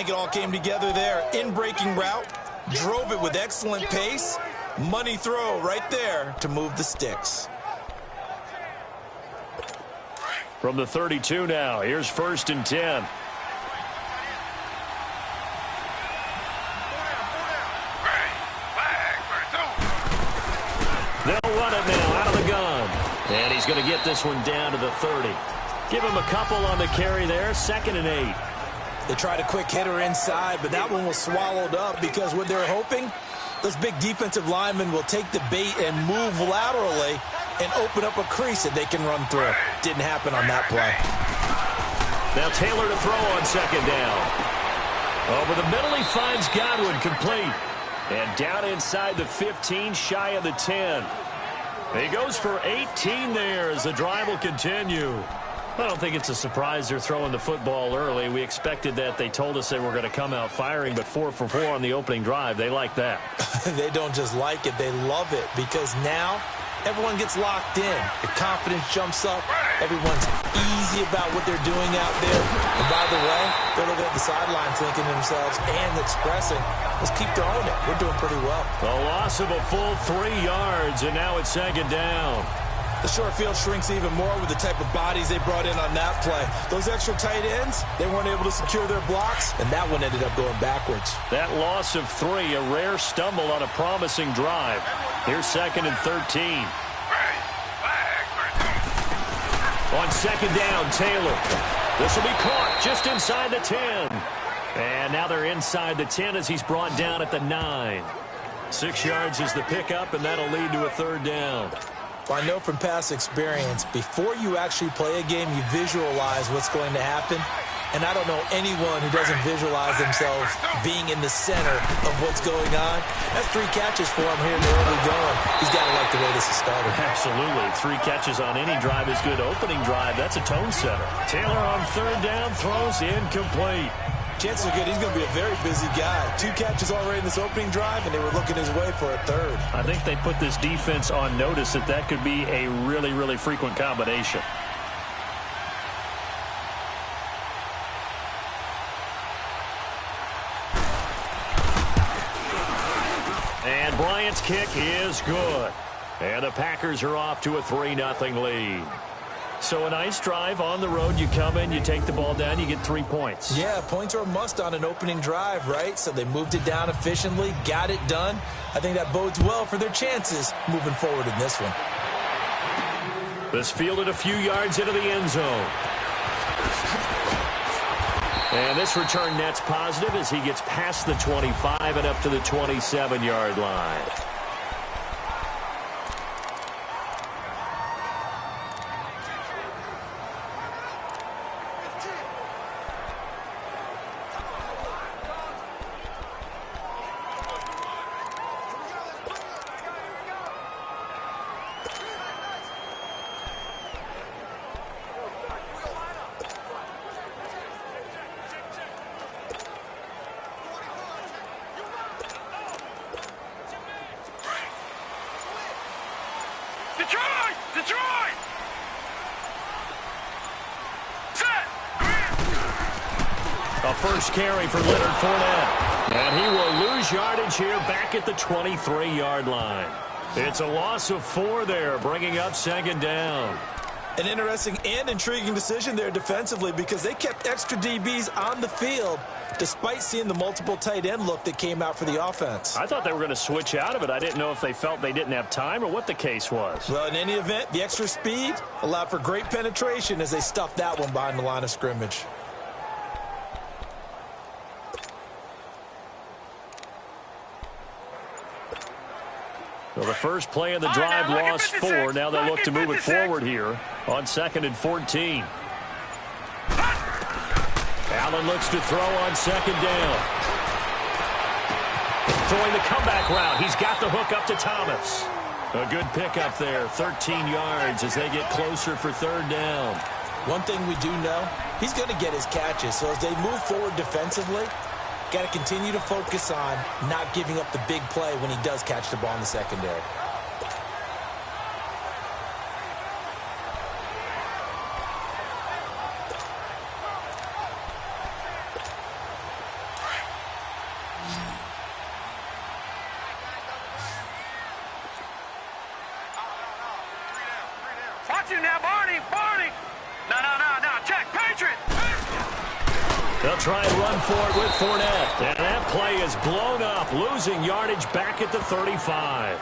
think it all came together there. In-breaking route, drove it with excellent pace. Money throw right there to move the sticks. From the 32 now, here's 1st and 10. They'll run it now out of the gun. And he's going to get this one down to the 30. Give him a couple on the carry there, 2nd and 8. They tried a quick hitter inside, but that one was swallowed up because what they're hoping, those big defensive linemen will take the bait and move laterally and open up a crease that they can run through. Didn't happen on that play. Now Taylor to throw on 2nd down. Over the middle, he finds Godwin, complete. And down inside the 15, shy of the 10. He goes for 18 there as the drive will continue. I don't think it's a surprise they're throwing the football early. We expected that. They told us they were going to come out firing, but 4 for 4 on the opening drive. They like that. They don't just like it, they love it, because now everyone gets locked in. The confidence jumps up. Everyone's easy about what they're doing out there. And by the way, they're looking at the sideline thinking to themselves and expressing, let's keep throwing it. We're doing pretty well. A loss of a full 3 yards, and now it's 2nd down. The short field shrinks even more with the type of bodies they brought in on that play. Those extra tight ends, they weren't able to secure their blocks, and that one ended up going backwards. That loss of 3, a rare stumble on a promising drive. Here's 2nd and 13. On 2nd down, Taylor. This will be caught just inside the 10. And now they're inside the 10 as he's brought down at the 9. 6 yards is the pickup, and that'll lead to a 3rd down. Well, I know from past experience, before you actually play a game, you visualize what's going to happen. And I don't know anyone who doesn't visualize themselves being in the center of what's going on. That's 3 catches for him here in the early going. He's got to like the way this is started. Absolutely. 3 catches on any drive is good. Opening drive, that's a tone setter. Taylor on 3rd down, throws incomplete. Chances are good he's going to be a very busy guy. 2 catches already in this opening drive, and they were looking his way for a 3rd. I think they put this defense on notice that could be a really, really frequent combination. And Bryant's kick is good. And the Packers are off to a 3-0 lead. So a nice drive on the road. You come in, you take the ball down, you get 3 points. Yeah, points are a must on an opening drive, right? So they moved it down efficiently, got it done. I think that bodes well for their chances moving forward in this one. This fielded a few yards into the end zone. And this return net's positive as he gets past the 25 and up to the 27-yard line. Detroit! Set! A first carry for Leonard Fournette. And he will lose yardage here back at the 23-yard line. It's a loss of 4 there, bringing up 2nd down. An interesting and intriguing decision there defensively because they kept extra DBs on the field despite seeing the multiple tight end look that came out for the offense. I thought they were going to switch out of it. I didn't know if they felt they didn't have time or what the case was. Well, in any event, the extra speed allowed for great penetration as they stuffed that one behind the line of scrimmage. Well, the first play of the drive lost 4. Now they look to move it forward here on 2nd and 14. Allen looks to throw on 2nd down. Throwing the comeback route. He's got the hook up to Thomas. A good pickup there, 13 yards as they get closer for 3rd down. One thing we do know, he's going to get his catches. So as they move forward defensively, got to continue to focus on not giving up the big play when he does catch the ball in the secondary. got you now, Barney. No, check, Patriot. They'll try and run for it with Fournette. And that play is blown up, losing yardage back at the 35.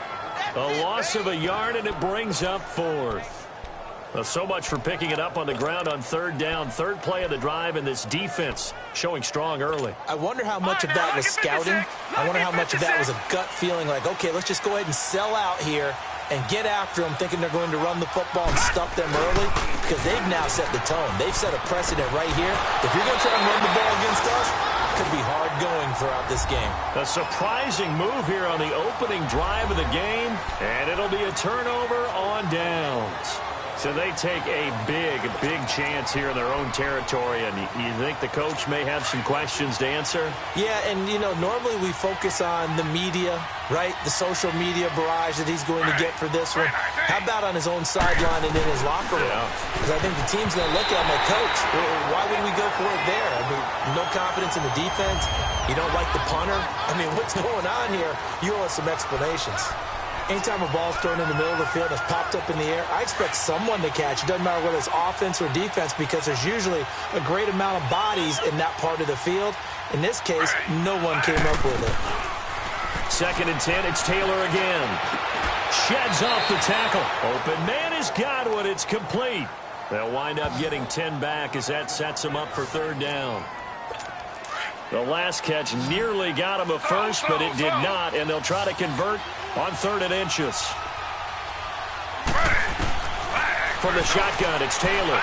A loss of a yard, and it brings up fourth. Well, so much for picking it up on the ground on third down. Third play of the drive, and this defense showing strong early. I wonder how much of that was scouting. I wonder how much of that was a gut feeling like, okay, let's just go ahead and sell out here and get after them, thinking they're going to run the football and stuff them early, because they've now set the tone. They've set a precedent right here. If you're going to try and run the ball against us, it could be hard going throughout this game. A surprising move here on the opening drive of the game, and it'll be a turnover on downs. So they take a big chance here in their own territory, and you think the coach may have some questions to answer? Yeah, and, normally we focus on the media, right? The social media barrage that he's going to get for this one. How about on his own sideline and in his locker room? Because I think the team's going to look at him like, Coach, why would we go for it there? I mean, no confidence in the defense. You don't like the punter? I mean, what's going on here? You owe us some explanations. Anytime a ball's thrown in the middle of the field and it's popped up in the air, I expect someone to catch. It doesn't matter whether it's offense or defense, because there's usually a great amount of bodies in that part of the field. In this case, no one came up with it. 2nd and 10, it's Taylor again. Sheds off the tackle. Open man is Godwin. It's complete. They'll wind up getting 10 back as that sets them up for third down. The last catch nearly got him a first, but it did not, and they'll try to convert on 3rd and inches. From the shotgun, it's Taylor.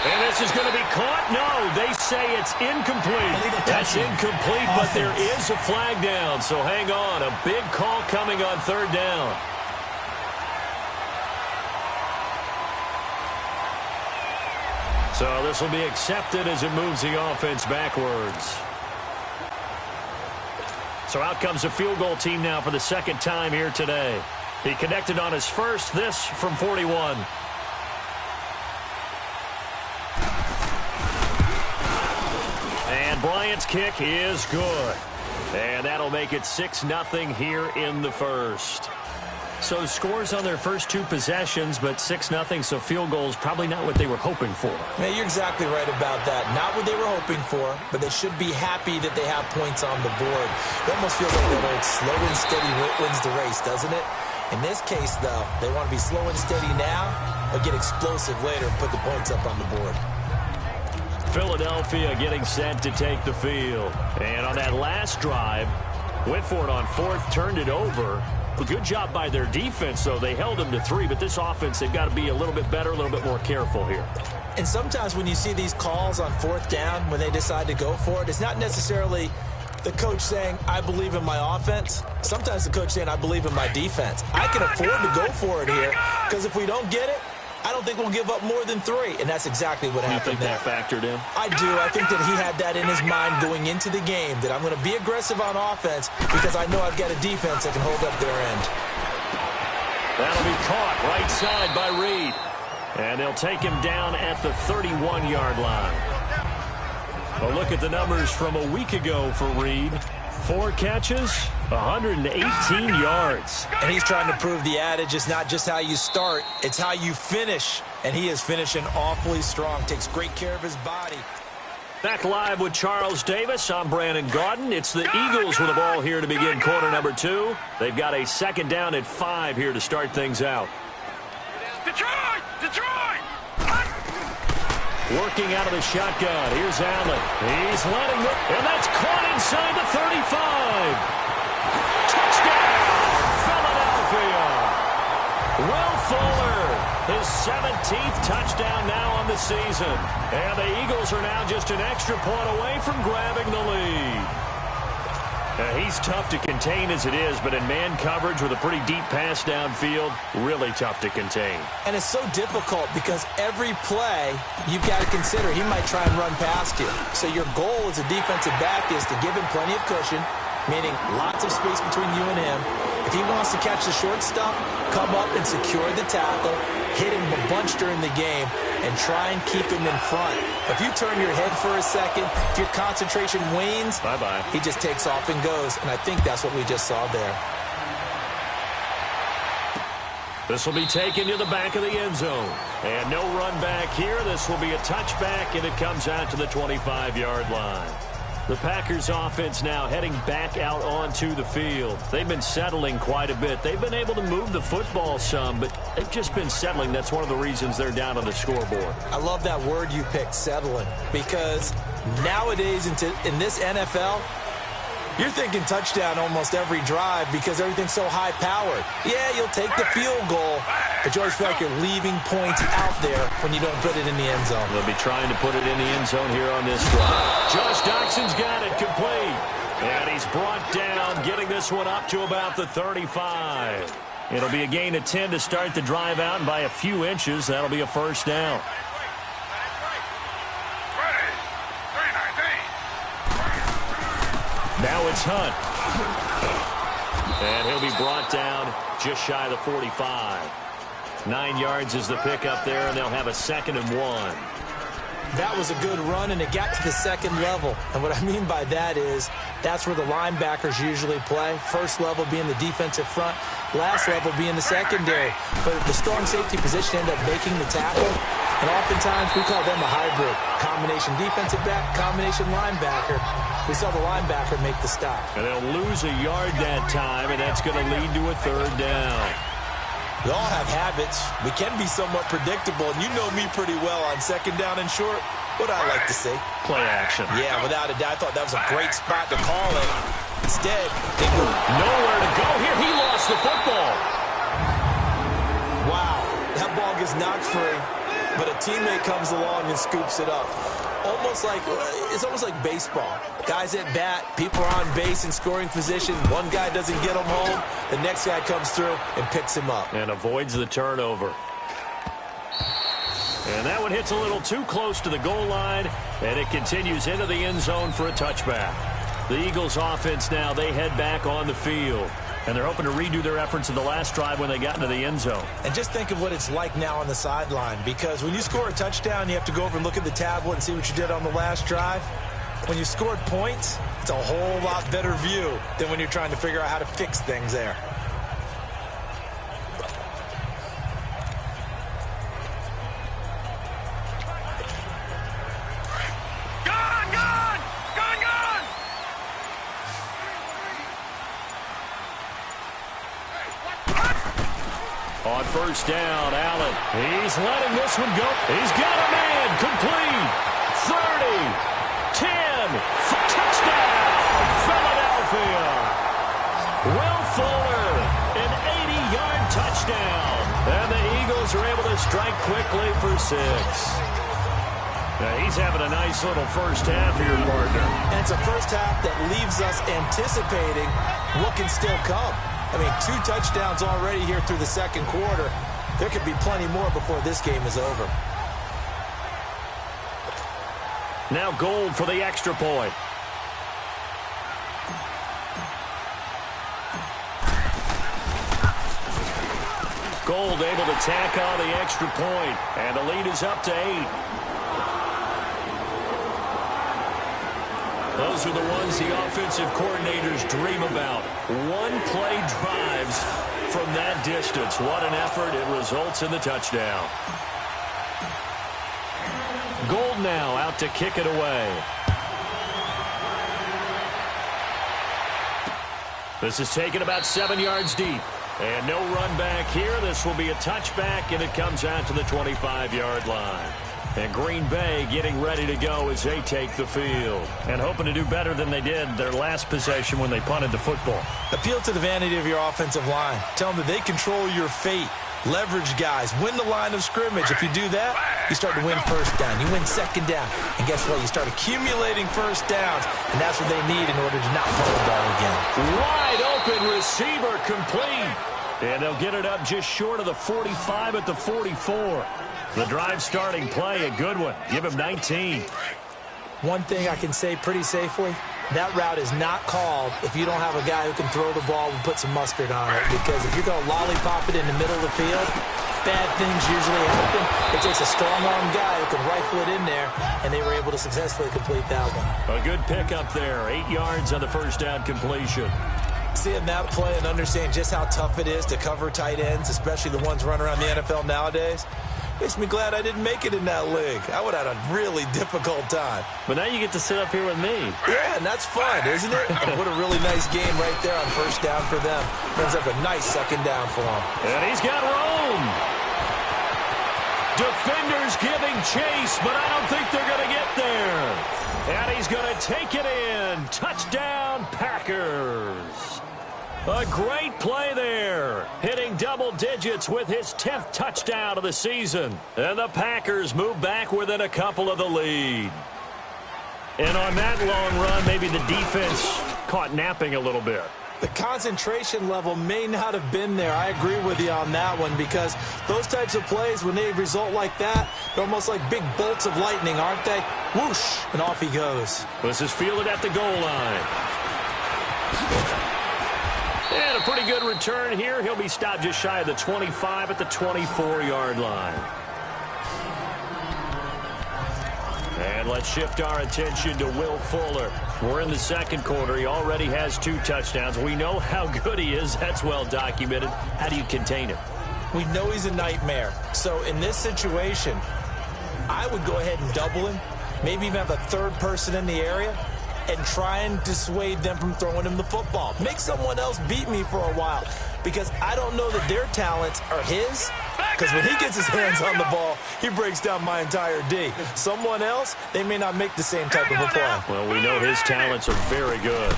And this is going to be caught. No, they say it's incomplete. That's incomplete, but there is a flag down, so hang on. A big call coming on 3rd down. So this will be accepted as it moves the offense backwards. So out comes a field goal team now for the 2nd time here today. He connected on his first, this from 41. And Bryant's kick is good. And that'll make it 6-0 here in the first. So scores on their first 2 possessions, but 6-0, so field goals probably not what they were hoping for. Yeah, you're exactly right about that. Not what they were hoping for, but they should be happy that they have points on the board. It almost feels like that old slow and steady wins the race, doesn't it? In this case, though, they want to be slow and steady now, but get explosive later and put the points up on the board. Philadelphia getting set to take the field. And on that last drive, went for it on 4th, turned it over. A good job by their defense, though. They held them to 3, but this offense, they've got to be a little bit better, a little bit more careful here. And sometimes when you see these calls on 4th down, when they decide to go for it, it's not necessarily the coach saying, I believe in my offense. Sometimes the coach saying, I believe in my defense. I can afford to go for it here, because if we don't get it, I don't think we'll give up more than 3, and that's exactly what happened there. You think that factored in? I do. I think that he had that in his mind going into the game, that I'm going to be aggressive on offense because I know I've got a defense that can hold up their end. That'll be caught right side by Reed. And they'll take him down at the 31-yard line. A look at the numbers from a week ago for Reed. 4 catches, 118 yards. And he's trying to prove the adage is not just how you start, it's how you finish. And he is finishing awfully strong. Takes great care of his body. Back live with Charles Davis. I'm Brandon Gaudin. It's the Eagles with the ball here to begin quarter number 2. They've got a 2nd down at 5 here to start things out. Detroit! Working out of the shotgun. Here's Allen. He's letting it, and that's caught inside the 35. Touchdown, Philadelphia. Will Fuller, his 17th touchdown now on the season. And the Eagles are now just an extra point away from grabbing the lead. He's tough to contain as it is, but in man coverage with a pretty deep pass downfield, really tough to contain. And it's so difficult because every play you've got to consider he might try and run past you. So your goal as a defensive back is to give him plenty of cushion, meaning lots of space between you and him. If he wants to catch the short stuff, come up and secure the tackle, hit him a bunch during the game, and try and keep him in front. If you turn your head for a second, if your concentration wanes, bye-bye. He just takes off and goes, and I think that's what we just saw there. This will be taken to the back of the end zone. And no run back here. This will be a touchback, and it comes out to the 25-yard line. The Packers offense now heading back out onto the field. They've been settling quite a bit. They've been able to move the football some, but they've just been settling. That's one of the reasons they're down on the scoreboard. I love that word you picked, settling, because nowadays in this NFL, you're thinking touchdown almost every drive because everything's so high-powered. Yeah, you'll take the field goal, but you always feel like you're leaving points out there when you don't put it in the end zone. They'll be trying to put it in the end zone here on this drive. Josh Doxson's got it complete. And he's brought down, getting this one up to about the 35. It'll be a gain of 10 to start the drive out, and by a few inches, that'll be a first down. Now it's Hunt. And he'll be brought down just shy of the 45. 9 yards is the pickup there, and they'll have a 2nd and 1. That was a good run, and it got to the second level. And what I mean by that is that's where the linebackers usually play. First level being the defensive front, last level being the secondary. But the strong safety position ended up making the tackle. And oftentimes we call them a hybrid. Combination defensive back, combination linebacker. We saw the linebacker make the stop. And they'll lose a yard that time, and that's going to lead to a 3rd down. We all have habits. We can be somewhat predictable, and you know me pretty well on 2nd down and short. What I like to say? Play action. Yeah, without a doubt. I thought that was a great spot to call it. Instead, they go nowhere to go here. He lost the football. Wow, that ball gets knocked free, but a teammate comes along and scoops it up. It's almost like baseball. Guys at bat, people are on base in scoring position. One guy doesn't get him home. The next guy comes through and picks him up. And avoids the turnover. And that one hits a little too close to the goal line, and it continues into the end zone for a touchback. The Eagles offense now, they head back on the field. And they're hoping to redo their efforts in the last drive when they got into the end zone. And just think of what it's like now on the sideline, because when you score a touchdown, you have to go over and look at the tablet and see what you did on the last drive. When you scored points, it's a whole lot better view than when you're trying to figure out how to fix things there. On 1st down, Allen. He's letting this one go. He's got a man. Complete. 30. 10. Touchdown. Philadelphia. Will Fuller. An 80-yard touchdown. And the Eagles are able to strike quickly for 6. Now he's having a nice little first half here, partner. And it's a first half that leaves us anticipating what can still come. I mean, 2 touchdowns already here through the second quarter. There could be plenty more before this game is over. Now Gold for the extra point. Gold able to tack on the extra point, and the lead is up to 8. Those are the ones the offensive coordinators dream about. One-play drives from that distance. What an effort. It results in the touchdown. Gold now out to kick it away. This is taken about 7 yards deep. And no run back here. This will be a touchback, and it comes out to the 25-yard line. And Green Bay getting ready to go as they take the field. And hoping to do better than they did their last possession when they punted the football. Appeal to the vanity of your offensive line. Tell them that they control your fate. Leverage guys. Win the line of scrimmage. If you do that, you start to win 1st down. You win 2nd down. And guess what? You start accumulating 1st downs. And that's what they need in order to not punt the ball again. Wide open receiver complete. And they'll get it up just short of the 45 at the 44. The drive starting play, a good one. Give him 19. One thing I can say pretty safely, that route is not called if you don't have a guy who can throw the ball and put some mustard on it. Because if you're going to lollipop it in the middle of the field, bad things usually happen. It takes a strong-arm guy who can rifle it in there, and they were able to successfully complete that one. A good pickup there. 8 yards on the 1st down completion. Seeing that play and understanding just how tough it is to cover tight ends, especially the ones running around the NFL nowadays, makes me glad I didn't make it in that league. I would have had a really difficult time. But now you get to sit up here with me. Yeah, and that's fun, isn't it? And what a really nice game right there on first down for them. Brings up a nice second down for them. And he's got room. Defenders giving chase, but I don't think they're going to get there. And he's going to take it in. Touchdown, Packers. A great play there. Hitting double digits with his 10th touchdown of the season. And the Packers move back within a couple of the lead. And on that long run, maybe the defense caught napping a little bit. The concentration level may not have been there. I agree with you on that one, because those types of plays, when they result like that, they're almost like big bolts of lightning, aren't they? Whoosh, and off he goes. This is fielded at the goal line. And a pretty good return here. He'll be stopped just shy of the 25 at the 24-yard line. And let's shift our attention to Will Fuller. We're in the second quarter. He already has 2 touchdowns. We know how good he is. That's well documented. How do you contain him? We know he's a nightmare. So in this situation, I would go ahead and double him, maybe even have a third person in the area, and try and dissuade them from throwing him the football. Make someone else beat me for a while, because I don't know that their talents are his. Because when he gets his hands on the ball, he breaks down my entire D. Someone else, they may not make the same type of a play. Well, we know his talents are very good.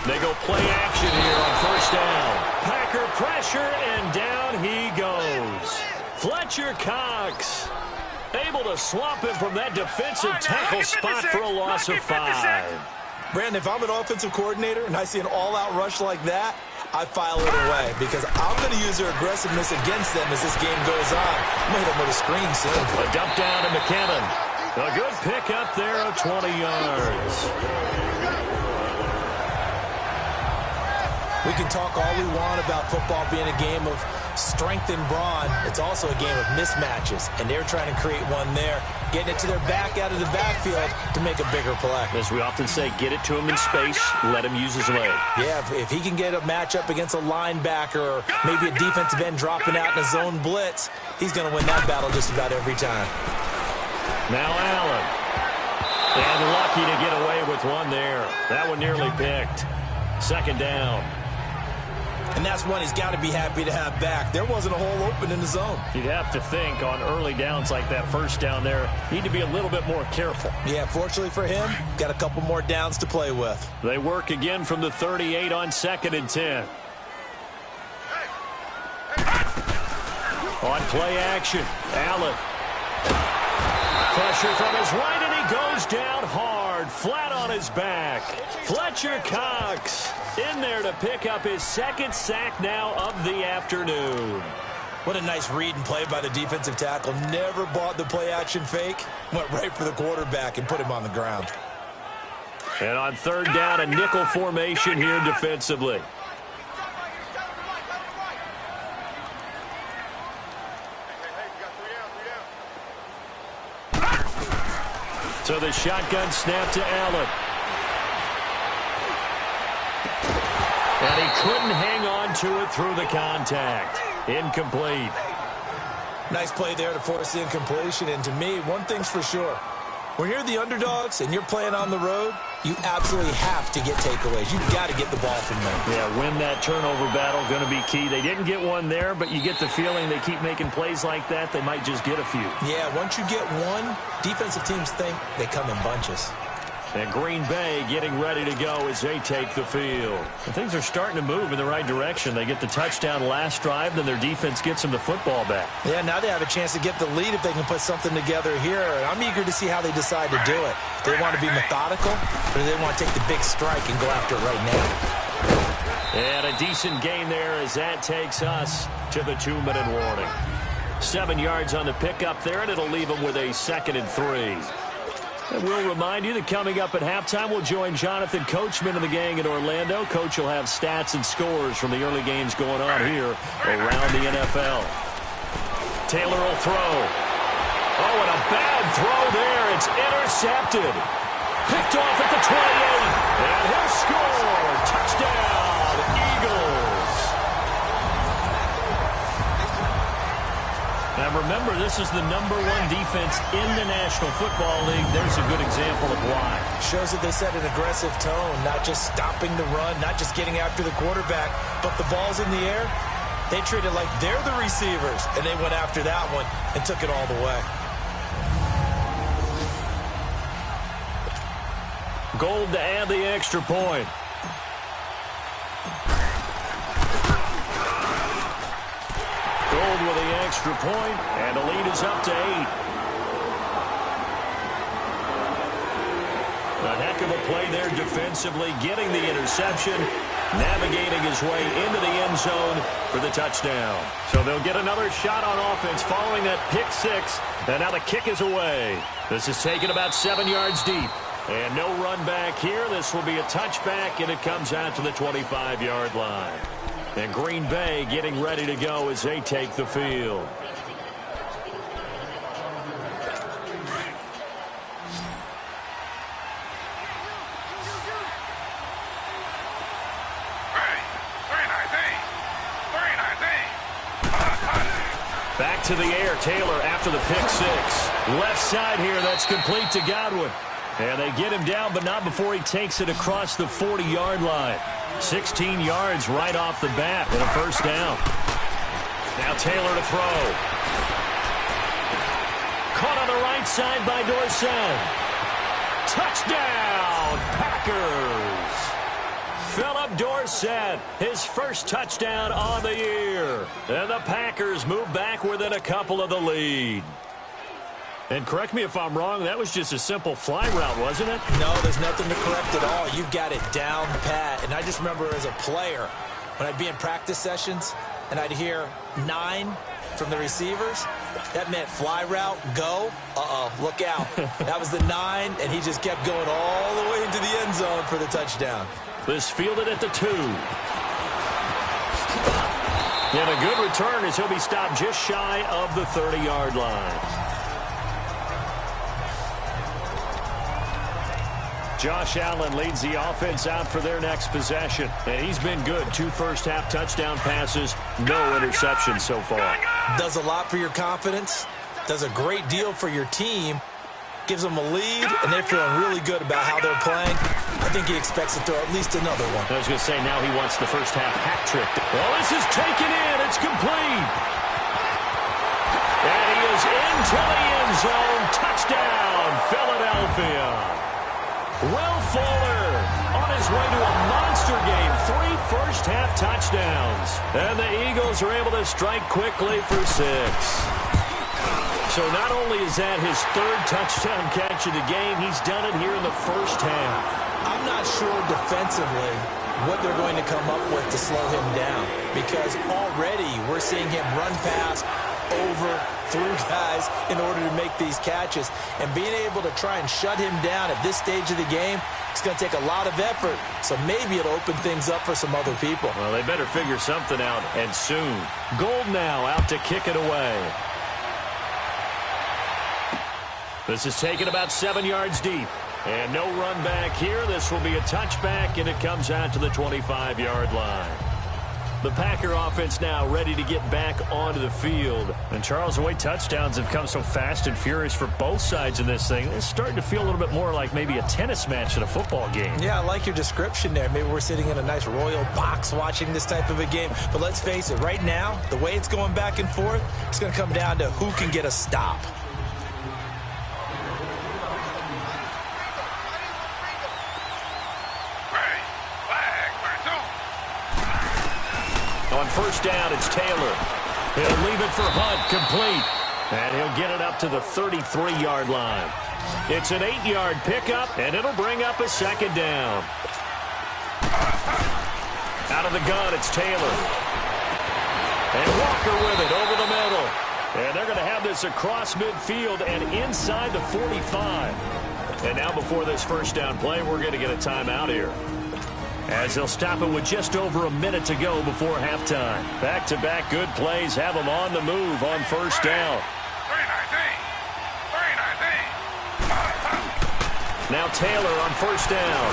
They go play action here on first down. Packer pressure, and down he goes. Fletcher Cox able to swamp him from that defensive tackle spot for a loss of 5. Brandon, if I'm an offensive coordinator and I see an all-out rush like that, I file it away, because I'm going to use their aggressiveness against them as this game goes on. I'm going to hit them with a screen soon. A dump down to McKinnon. A good pick up there of 20 yards. We can talk all we want about football being a game of strength and brawn. It's also a game of mismatches, and they're trying to create one there, getting it to their back out of the backfield to make a bigger play. As we often say, get it to him in space, let him use his leg. Yeah, if he can get a matchup against a linebacker or maybe a defensive end dropping out in a zone blitz, he's going to win that battle just about every time. Now Allen. And lucky to get away with one there. That one nearly picked. Second down. And that's one he's got to be happy to have back. There wasn't a hole open in the zone. You'd have to think on early downs like that first down there, need to be a little bit more careful. Yeah, fortunately for him, got a couple more downs to play with. They work again from the 38 on 2nd and 10. On play action, Allen. Pressure from his right, and he goes down hard, flat on his back. Fletcher Cox in there to pick up his 2nd sack now of the afternoon. What a nice read and play by the defensive tackle. Never bought the play-action fake. Went right for the quarterback and put him on the ground. And on 3rd down, a nickel formation here defensively. So the shotgun snap to Allen. And he couldn't hang on to it through the contact. Incomplete. Nice play there to force the incompletion. And to me, one thing's for sure. When you're the underdogs and you're playing on the road, you absolutely have to get takeaways. You've got to get the ball from them. Yeah, win that turnover battle, going to be key. They didn't get one there, but you get the feeling they keep making plays like that, they might just get a few. Yeah, once you get one, defensive teams think they come in bunches. And Green Bay getting ready to go as they take the field. And things are starting to move in the right direction. They get the touchdown last drive, then their defense gets them the football back. Yeah, now they have a chance to get the lead if they can put something together here. I'm eager to see how they decide to do it. Do they want to be methodical, or do they want to take the big strike and go after it right now? And a decent gain there as that takes us to the 2-minute warning. 7 yards on the pickup there, and it'll leave them with a 2nd and 3. And we'll remind you that coming up at halftime, we'll join Jonathan Coachman and the gang in Orlando. Coach will have stats and scores from the early games going on here around the NFL. Taylor will throw. Oh, and a bad throw there. It's intercepted. Picked off at the 28. And he'll score. Touchdown, remember, this is the #1 defense in the National Football League. There's a good example of why. Shows that they set an aggressive tone, not just stopping the run, not just getting after the quarterback, but the ball's in the air. They treat it like they're the receivers, and they went after that one and took it all the way. Gold to add the extra point. Gold with the extra point, and the lead is up to 8. A heck of a play there defensively, getting the interception, navigating his way into the end zone for the touchdown. So they'll get another shot on offense following that pick 6, and now the kick is away. This is taken about 7 yards deep. And no run back here. This will be a touchback, and it comes out to the 25-yard line. And Green Bay getting ready to go as they take the field. Back to the air, Taylor after the pick 6. Left side here, that's complete to Godwin. And they get him down, but not before he takes it across the 40-yard line. 16 yards right off the bat and a first down. Now Taylor to throw. Caught on the right side by Dorsett. Touchdown, Packers. Philip Dorsett, his first touchdown on the year. And the Packers move back within a couple of the lead. And correct me if I'm wrong, that was just a simple fly route, wasn't it? No, there's nothing to correct at all. You've got it down pat. And I just remember as a player, when I'd be in practice sessions and I'd hear 9 from the receivers, that meant fly route, go, look out. That was the 9, and he just kept going all the way into the end zone for the touchdown. This fielded at the 2. And a good return as he'll be stopped just shy of the 30-yard line. Josh Allen leads the offense out for their next possession. And he's been good. 2 first-half touchdown passes, no interceptions so far. Does a lot for your confidence. Does a great deal for your team. Gives them a lead, and they're feeling really good about how they're playing. I think he expects to throw at least another one. I was going to say, now he wants the first-half hat trick. Well, this is taken in. It's complete. And he is into the end zone. Touchdown, Philadelphia. Will Fuller on his way to a monster game. 3 first-half touchdowns. And the Eagles are able to strike quickly for 6. So not only is that his 3rd touchdown catch of the game, he's done it here in the first half. I'm not sure defensively what they're going to come up with to slow him down, because already we're seeing him run past, over, through guys in order to make these catches. And being able to try and shut him down at this stage of the game, it's going to take a lot of effort. So maybe it'll open things up for some other people. Well, they better figure something out, and soon. Gold now out to kick it away. This is taken about 7 yards deep. And no run back here. This will be a touchback, and it comes out to the 25-yard line. The Packer offense now ready to get back onto the field. And, Charles, the way touchdowns have come so fast and furious for both sides in this thing, it's starting to feel a little bit more like maybe a tennis match at a football game. Yeah, I like your description there. Maybe we're sitting in a nice royal box watching this type of a game. But let's face it, right now, the way it's going back and forth, it's going to come down to who can get a stop. On first down, it's Taylor. He'll leave it for Hunt, complete. And he'll get it up to the 33-yard line. It's an 8-yard pickup, and it'll bring up a second down. Out of the gun, it's Taylor. And Walker with it over the middle. And they're going to have this across midfield and inside the 45. And now before this first down play, we're going to get a timeout here, as they'll stop it with just over a minute to go before halftime. Back-to-back good plays have them on the move on first down. Now Taylor on first down.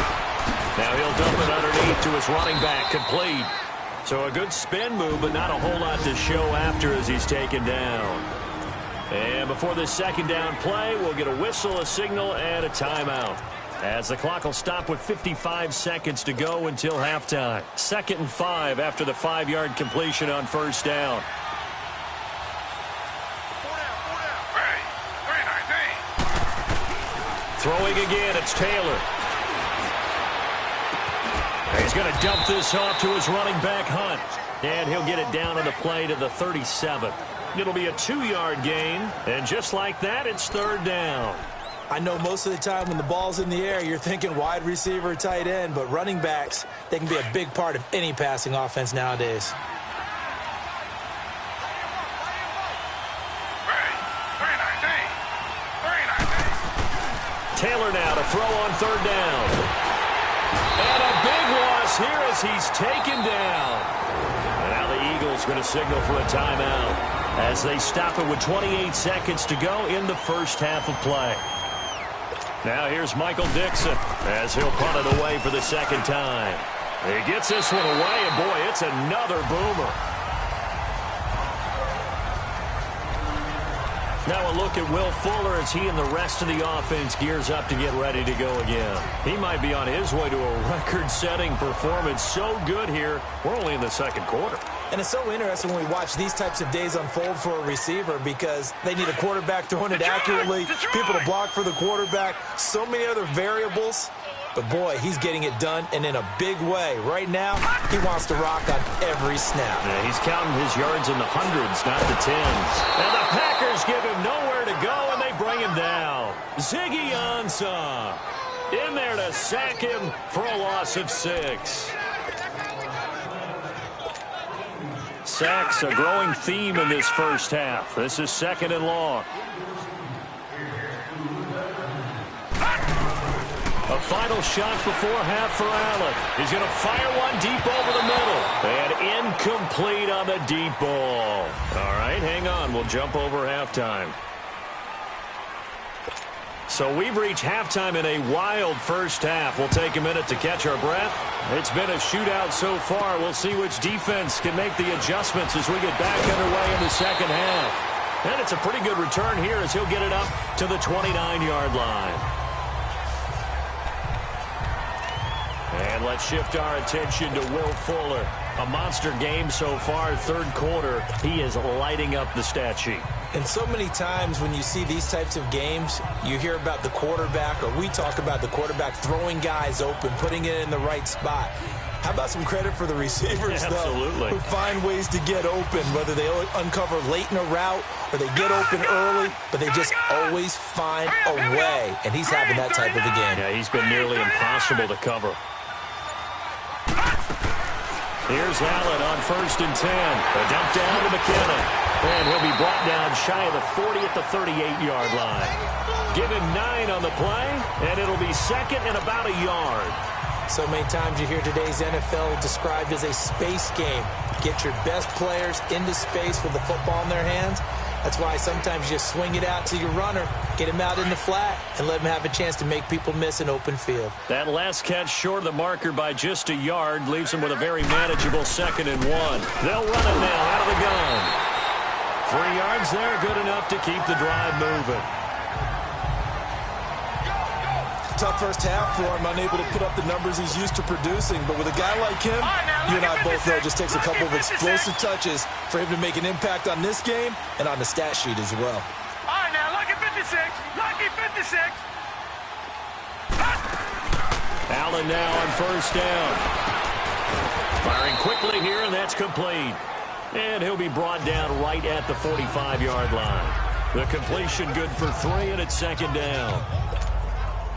Now he'll dump it underneath to his running back, complete. So a good spin move, but not a whole lot to show after as he's taken down. And before this second down play, we'll get a whistle, a signal, and a timeout, as the clock will stop with 55 seconds to go until halftime. 2nd and 5 after the 5-yard completion on first down. Throwing again, it's Taylor. He's going to dump this off to his running back, Hunt. And he'll get it down on the play to the 37. It'll be a 2-yard gain. And just like that, it's 3rd down. I know most of the time when the ball's in the air, you're thinking wide receiver, tight end, but running backs, they can be a big part of any passing offense nowadays. Taylor now to throw on 3rd down. And a big loss here as he's taken down. And now the Eagles going to signal for a timeout as they stop it with 28 seconds to go in the first half of play. Now here's Michael Dixon as he'll punt it away for the second time. He gets this one away, and boy, it's another boomer. Now a look at Will Fuller as he and the rest of the offense gears up to get ready to go again. He might be on his way to a record-setting performance. So good here. We're only in the second quarter. And it's so interesting when we watch these types of days unfold for a receiver because they need a quarterback throwing it accurately, people to block for the quarterback, so many other variables. But, boy, he's getting it done, and in a big way. Right now, he wants to rock on every snap. Yeah, he's counting his yards in the hundreds, not the tens. And the Packers give him nowhere to go, and they bring him down. Ziggy Ansah in there to sack him for a loss of 6. Sacks, a growing theme in this first half. This is 2nd and long. A final shot before half for Allen. He's going to fire one deep over the middle. And incomplete on the deep ball. All right, hang on. We'll jump over halftime. So we've reached halftime in a wild first half. We'll take a minute to catch our breath. It's been a shootout so far. We'll see which defense can make the adjustments as we get back underway in the second half. And it's a pretty good return here as he'll get it up to the 29-yard line. And let's shift our attention to Will Fuller. A monster game so far, 3rd quarter. He is lighting up the stat sheet. And so many times when you see these types of games, you hear about the quarterback, or we talk about the quarterback throwing guys open, putting it in the right spot. How about some credit for the receivers, yeah, absolutely, though, who find ways to get open, whether they uncover late in a route or they get open early, but they just always find a way. And he's having that type of a game. Yeah, he's been nearly impossible to cover. Here's Allen on 1st and 10. A dump down to McKinnon. And he'll be brought down shy of the 40 at the 38-yard line. Give him 9 on the play, and it'll be 2nd and about a yard. So many times you hear today's NFL described as a space game. Get your best players into space with the football in their hands. That's why sometimes you swing it out to your runner, get him out in the flat, and let him have a chance to make people miss an open field. That last catch short of the marker by just a yard leaves him with a very manageable 2nd and 1. They'll run it now out of the gun. 3 yards there, good enough to keep the drive moving. Tough first half for him, unable to put up the numbers he's used to producing. But with a guy like him, you and I both know it just takes a couple of explosive touches for him to make an impact on this game and on the stat sheet as well. All right, now, lucky 56. Lucky 56. Allen now on 1st down. Firing quickly here, and that's complete. And he'll be brought down right at the 45-yard line. The completion good for 3, and it's 2nd down.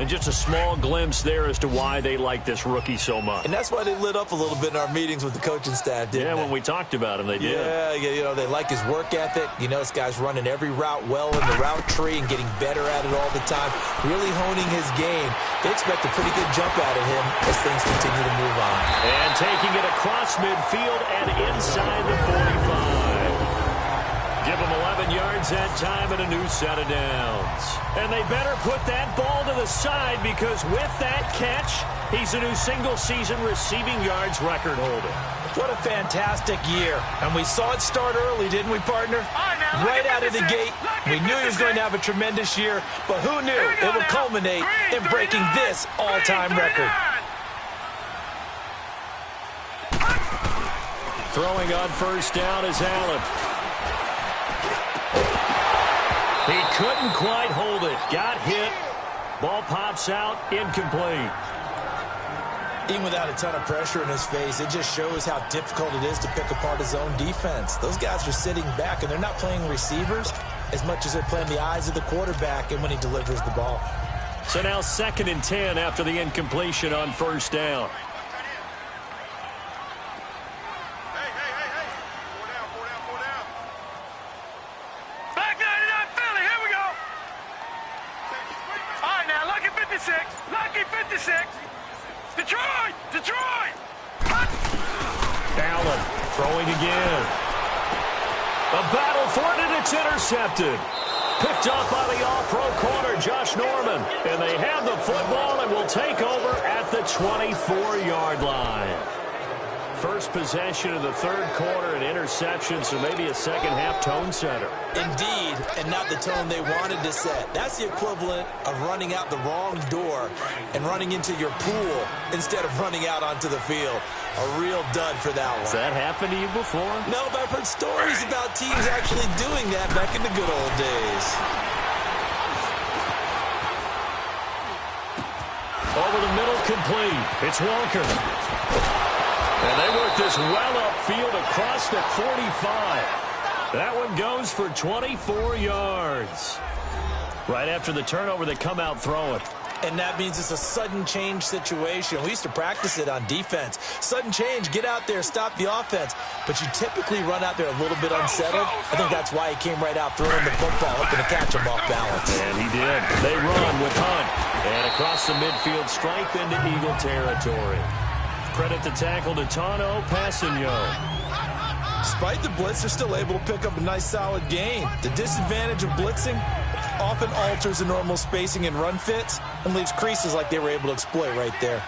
And just a small glimpse there as to why they like this rookie so much. And that's why they lit up a little bit in our meetings with the coaching staff, didn't they? Yeah, when we talked about him, they did. Yeah, you know, they like his work ethic. You know, this guy's running every route well in the route tree and getting better at it all the time, really honing his game. They expect a pretty good jump out of him as things continue to move on. And taking it across midfield and inside the 45. Give him 11 yards that time and a new set of downs. And they better put that ball to the side because with that catch, he's a new single-season receiving yards record holder. What a fantastic year. And we saw it start early, didn't we, partner? Right out of the gate, we knew he was going to have a tremendous year, but who knew it would culminate in breaking this all-time record. Throwing on first down is Allen. He couldn't quite hold it. Got hit. Ball pops out. Incomplete. Even without a ton of pressure in his face, it just shows how difficult it is to pick apart his own defense. Those guys are sitting back, and they're not playing receivers as much as they're playing the eyes of the quarterback and when he delivers the ball. So now 2nd and 10 after the incompletion on first down. Back 99 Philly, here we go. All right, now, lucky 56. Lucky 56. Detroit! Detroit! Allen throwing again. A battle for it, and it's intercepted. Picked up by the all-pro corner, Josh Norman. And they have the football and will take over at the 24-yard line. First possession of the third quarter, an interception, so maybe a second-half tone setter. Indeed, and not the tone they wanted to set. That's the equivalent of running out the wrong door and running into your pool instead of running out onto the field. A real dud for that one. Has that happened to you before? No, but I've heard stories about teams actually doing that back in the good old days. Over the middle, complete. It's Walker. And they work this well upfield across the 45. That one goes for 24 yards. Right after the turnover, they come out throwing. And that means it's a sudden change situation. We used to practice it on defense. Sudden change, get out there, stop the offense. But you typically run out there a little bit unsettled. I think that's why he came right out throwing the football, hoping to catch him off balance. And he did. They run with Hunt. And across the midfield, strength into Eagle territory. Credit the tackle to Tano Passigno. Despite the blitz, they're still able to pick up a nice, solid gain. The disadvantage of blitzing often alters the normal spacing and run fits and leaves creases like they were able to exploit right there.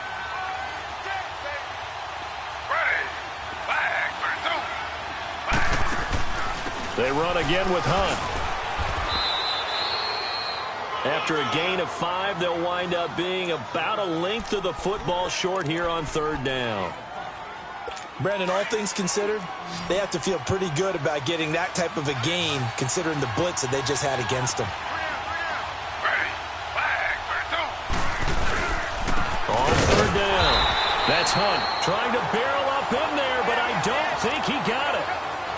They run again with Hunt. After a gain of 5, they'll wind up being about a length of the football short here on third down. Brandon, all things considered, they have to feel pretty good about getting that type of a gain considering the blitz that they just had against them. On third down, that's Hunt trying to barrel up in there, but I don't think he got it.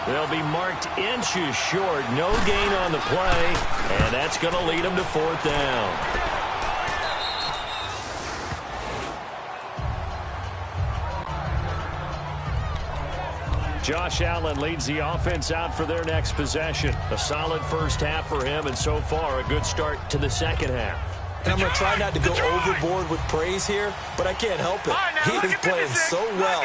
They'll be marked inches short. No gain on the play, and that's going to lead them to fourth down. Josh Allen leads the offense out for their next possession. A solid first half for him, and so far a good start to the second half. And I'm going to try not to go overboard with praise here, but I can't help it. He is playing so well,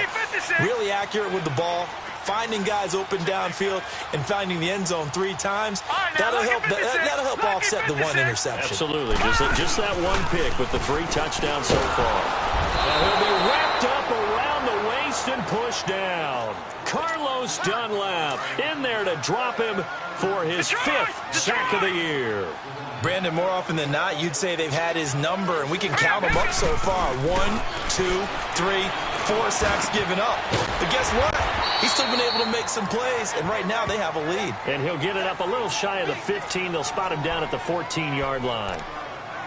really accurate with the ball, finding guys open downfield and finding the end zone 3 times. That'll help offset the 1 interception. Absolutely. Just that one pick with the 3 touchdowns so far. And he'll be wrapped up around the waist and pushed down. Carlos Dunlap in there to drop him for his 5th sack of the year. Brandon, more often than not, you'd say they've had his number, and we can count them up so far. 1, 2, 3, 4 sacks given up. But guess what? He's still been able to make some plays, and right now they have a lead. And he'll get it up a little shy of the 15. They'll spot him down at the 14-yard line.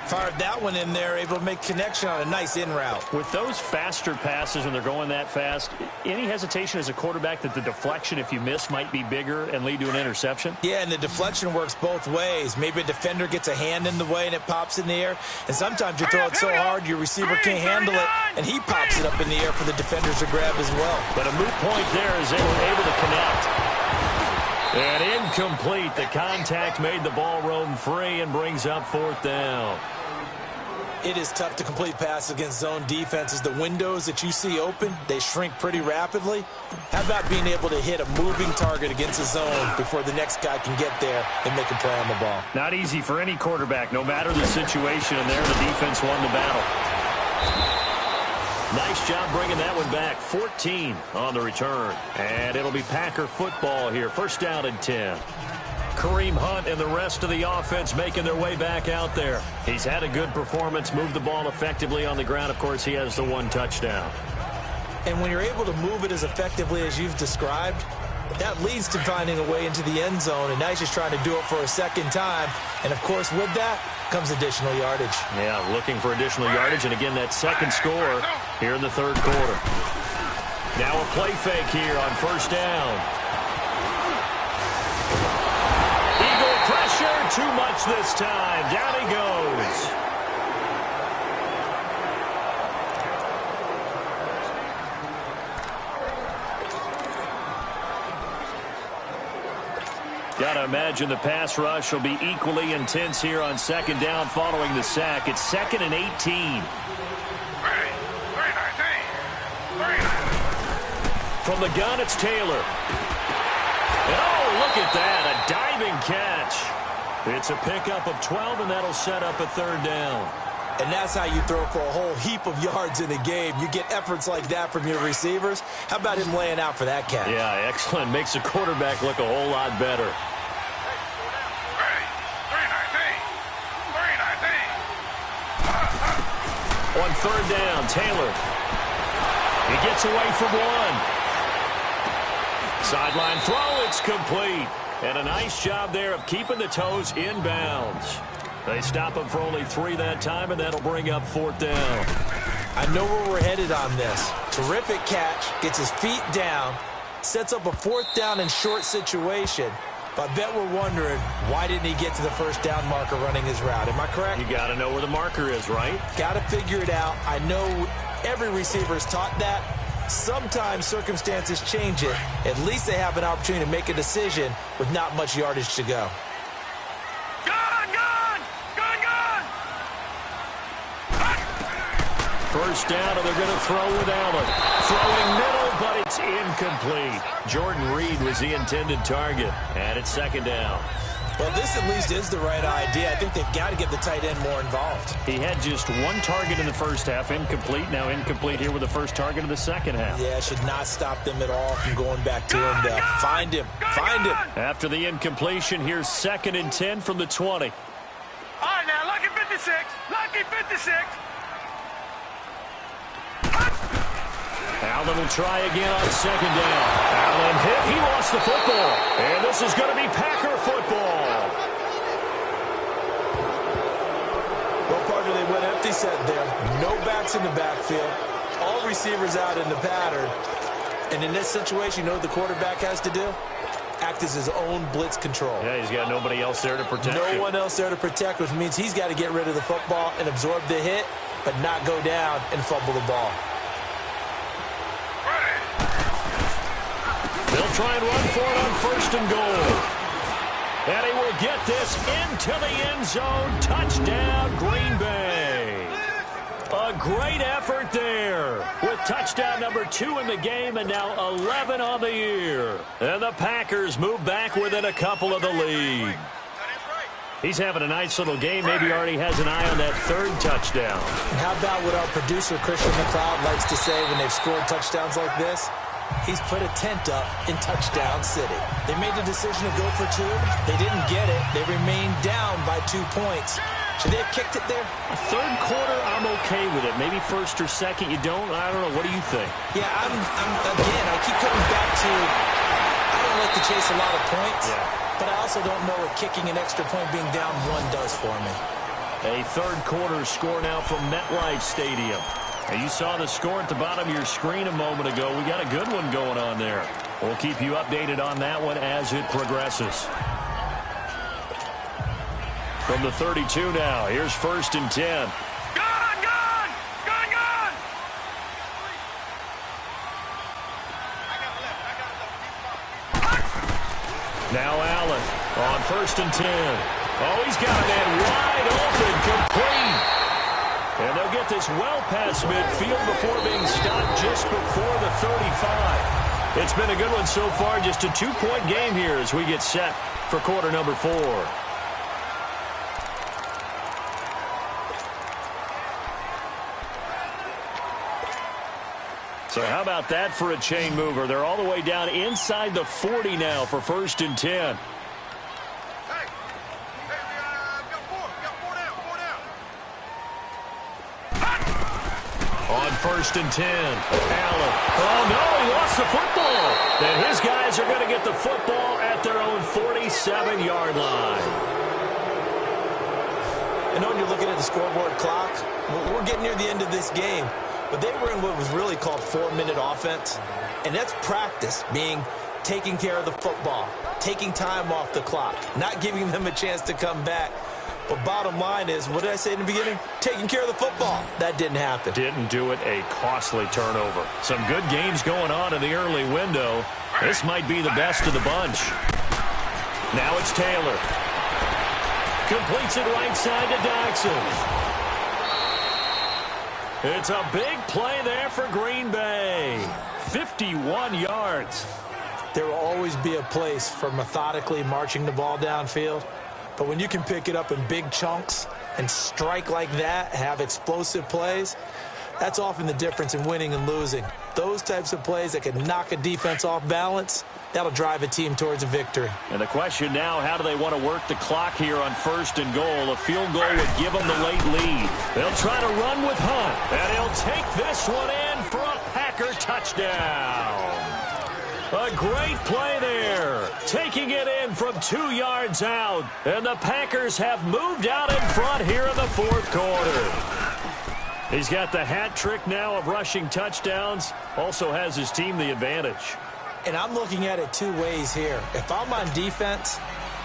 Fired that one in there, able to make connection on a nice in route. With those faster passes when they're going that fast, any hesitation as a quarterback that the deflection, if you miss, might be bigger and lead to an interception? Yeah, and the deflection works both ways. Maybe a defender gets a hand in the way and it pops in the air. And sometimes you throw it so hard your receiver can't handle it, and he pops it up in the air for the defenders to grab as well. But a moot point there as they were able to connect. And incomplete. The contact made the ball roam free and brings up fourth down. It is tough to complete passes against zone defenses. The windows that you see open, they shrink pretty rapidly. How about being able to hit a moving target against a zone before the next guy can get there and make a play on the ball? Not easy for any quarterback, no matter the situation, and there the defense won the battle. Nice job bringing that one back. 14 on the return. And it'll be Packer football here. First down and 10. Kareem Hunt and the rest of the offense making their way back out there. He's had a good performance, moved the ball effectively on the ground. Of course, he has the one touchdown. And when you're able to move it as effectively as you've described, that leads to finding a way into the end zone, and now he's just trying to do it for a second time. And, of course, with that comes additional yardage. Yeah, looking for additional yardage, and again, that second score here in the third quarter. Now a play fake here on first down. Eagle pressure, too much this time. Down he goes. Got to imagine the pass rush will be equally intense here on second down following the sack. It's 2nd and 18. From the gun, it's Taylor. And oh, look at that, a diving catch. It's a pickup of 12, and that'll set up a third down. And that's how you throw for a whole heap of yards in a game. You get efforts like that from your receivers. How about him laying out for that catch? Yeah, excellent. Makes the quarterback look a whole lot better. On third down, Taylor. He gets away from one. Sideline throw, it's complete. And a nice job there of keeping the toes inbounds. They stop him for only 3 that time, and that'll bring up fourth down. I know where we're headed on this. Terrific catch, gets his feet down, sets up a fourth down and short situation. But I bet we're wondering, why didn't he get to the first down marker running his route? Am I correct? You got to know where the marker is, right? Got to figure it out. I know every receiver is taught that. Sometimes circumstances change it. At least they have an opportunity to make a decision with not much yardage to go. First down, and they're going to throw with Allen. Throwing middle, but it's incomplete. Jordan Reed was the intended target, and it's second down. Well, this at least is the right idea. I think they've got to get the tight end more involved. He had just one target in the first half, incomplete. Now incomplete here with the first target of the second half. Yeah, should not stop them at all from going back to him to find him. Find him. After the incompletion, here's 2nd and 10 from the 20. All right, now, lucky 56. Lucky 56. Allen will try again on second down. Allen hit. He lost the football. And this is going to be Packer football. Well, partner, they went empty set there. No backs in the backfield. All receivers out in the pattern. And in this situation, you know what the quarterback has to do? Act as his own blitz control. Yeah, he's got nobody else there to protect him. No one else there to protect, which means he's got to get rid of the football and absorb the hit, but not go down and fumble the ball. They'll try and run for it on first and goal. And he will get this into the end zone. Touchdown, Green Bay. A great effort there with touchdown number 2 in the game and now 11 on the year. And the Packers move back within a couple of the lead. He's having a nice little game. Maybe already has an eye on that third touchdown. And how about what our producer, Christian McLeod, likes to say when they've scored touchdowns like this? He's put a tent up in Touchdown City. They made the decision to go for 2. They didn't get it. They remained down by 2 points. Should they have kicked it there? A third quarter, I'm okay with it. Maybe first or second, you don't. I don't know. What do you think? Yeah, again, I keep coming back to I don't like to chase a lot of points, but I also don't know what kicking an extra point being down 1 does for me. A third quarter score now from MetLife Stadium. And you saw the score at the bottom of your screen a moment ago. We got a good one going on there. We'll keep you updated on that one as it progresses. From the 32 now, here's 1st and 10. Now Allen on 1st and 10. Oh, he's got a man wide open, complete. And they'll get this well past midfield before being stopped just before the 35. It's been a good one so far. Just a 2-point game here as we get set for quarter number 4. So how about that for a chain mover? They're all the way down inside the 40 now for 1st and 10. On 1st and 10, Allen. Oh, no, he lost the football. And his guys are going to get the football at their own 47-yard line. I know when you're looking at the scoreboard clock, we're getting near the end of this game. But they were in what was really called 4-minute offense. And that's practice, being taking care of the football, taking time off the clock, not giving them a chance to come back. But bottom line is, what did I say in the beginning? Taking care of the football. That didn't happen. Didn't do it. A costly turnover. Some good games going on in the early window. This might be the best of the bunch. Now it's Taylor. Completes it right side to Dodson. It's a big play there for Green Bay. 51 yards. There will always be a place for methodically marching the ball downfield. But when you can pick it up in big chunks and strike like that, have explosive plays, that's often the difference in winning and losing. Those types of plays that can knock a defense off balance, that'll drive a team towards a victory. And the question now, how do they want to work the clock here on 1st and goal? A field goal would give them the late lead. They'll try to run with Hunt, and he'll take this one in for a Packer touchdown. A great play there, taking it in from 2 yards out. And the Packers have moved out in front here in the 4th quarter. He's got the hat trick now of rushing touchdowns. Also has his team the advantage. And I'm looking at it 2 ways here. If I'm on defense,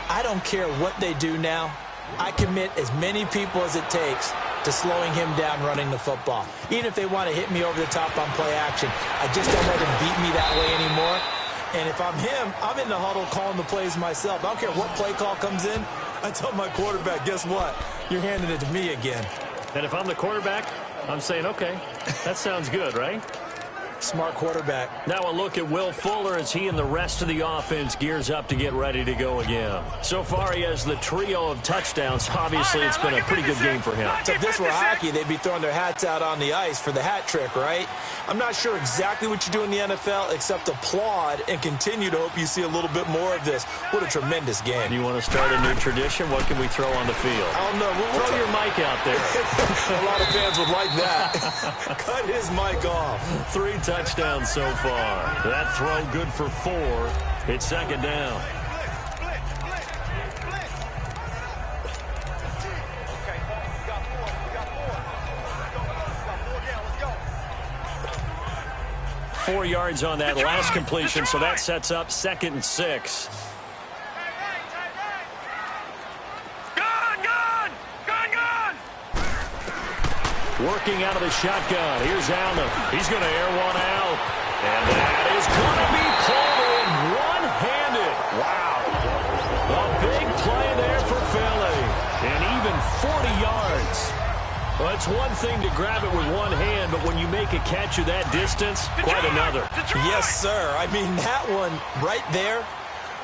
I don't care what they do now. I commit as many people as it takes to slowing him down running the football. Even if they want to hit me over the top on play action, I just don't let him beat me that way anymore. And if I'm him, I'm in the huddle calling the plays myself. I don't care what play call comes in. I tell my quarterback, guess what? You're handing it to me again. And if I'm the quarterback, I'm saying, okay, that sounds good, right? Smart quarterback. Now a look at Will Fuller as he and the rest of the offense gears up to get ready to go again. So far, he has the trio of touchdowns. Obviously, it's been a pretty good game for him. So if this were hockey, they'd be throwing their hats out on the ice for the hat trick, right? I'm not sure exactly what you do in the NFL except applaud and continue to hope you see a little bit more of this. What a tremendous game. You want to start a new tradition? What can we throw on the field? I don't know. Throw your mic out there. A lot of fans would like that. Cut his mic off. 3 touchdowns so far. That throw good for 4. It's 2nd down. Okay, 4 yards on that last completion, so that sets up 2nd and 6. Working out of the shotgun. Here's Allen. He's going to air one out. And that is going to be pulled in one-handed. Wow. A big play there for Philly. And even 40 yards. Well, it's one thing to grab it with one hand, but when you make a catch of that distance, quite another. Yes, sir. I mean, that one right there,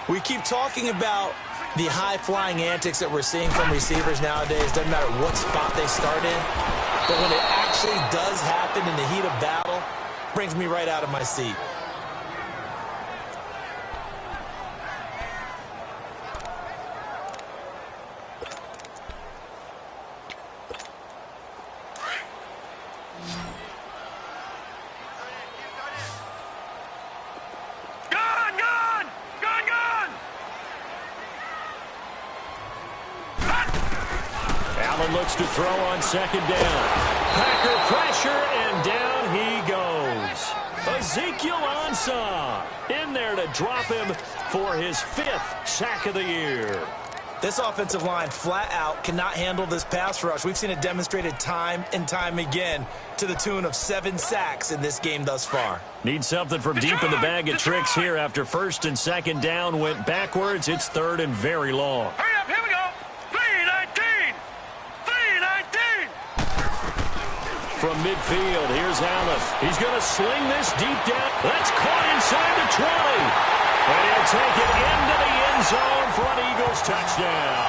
we keep talking about the high-flying antics that we're seeing from receivers nowadays. Doesn't matter what spot they start in. But when it actually does happen in the heat of battle, brings me right out of my seat. Looks to throw on 2nd down. Packer pressure, and down he goes. Ezekiel Ansah in there to drop him for his 5th sack of the year. This offensive line flat out cannot handle this pass rush. We've seen it demonstrated time and time again to the tune of 7 sacks in this game thus far. Need something from deep in the bag of tricks here after 1st and 2nd down went backwards. It's 3rd and very long. Hurry up, here we go. 3-19. from midfield. Here's Allen. He's going to sling this deep down. That's caught inside the 20. And he'll take it into the end zone for an Eagles touchdown.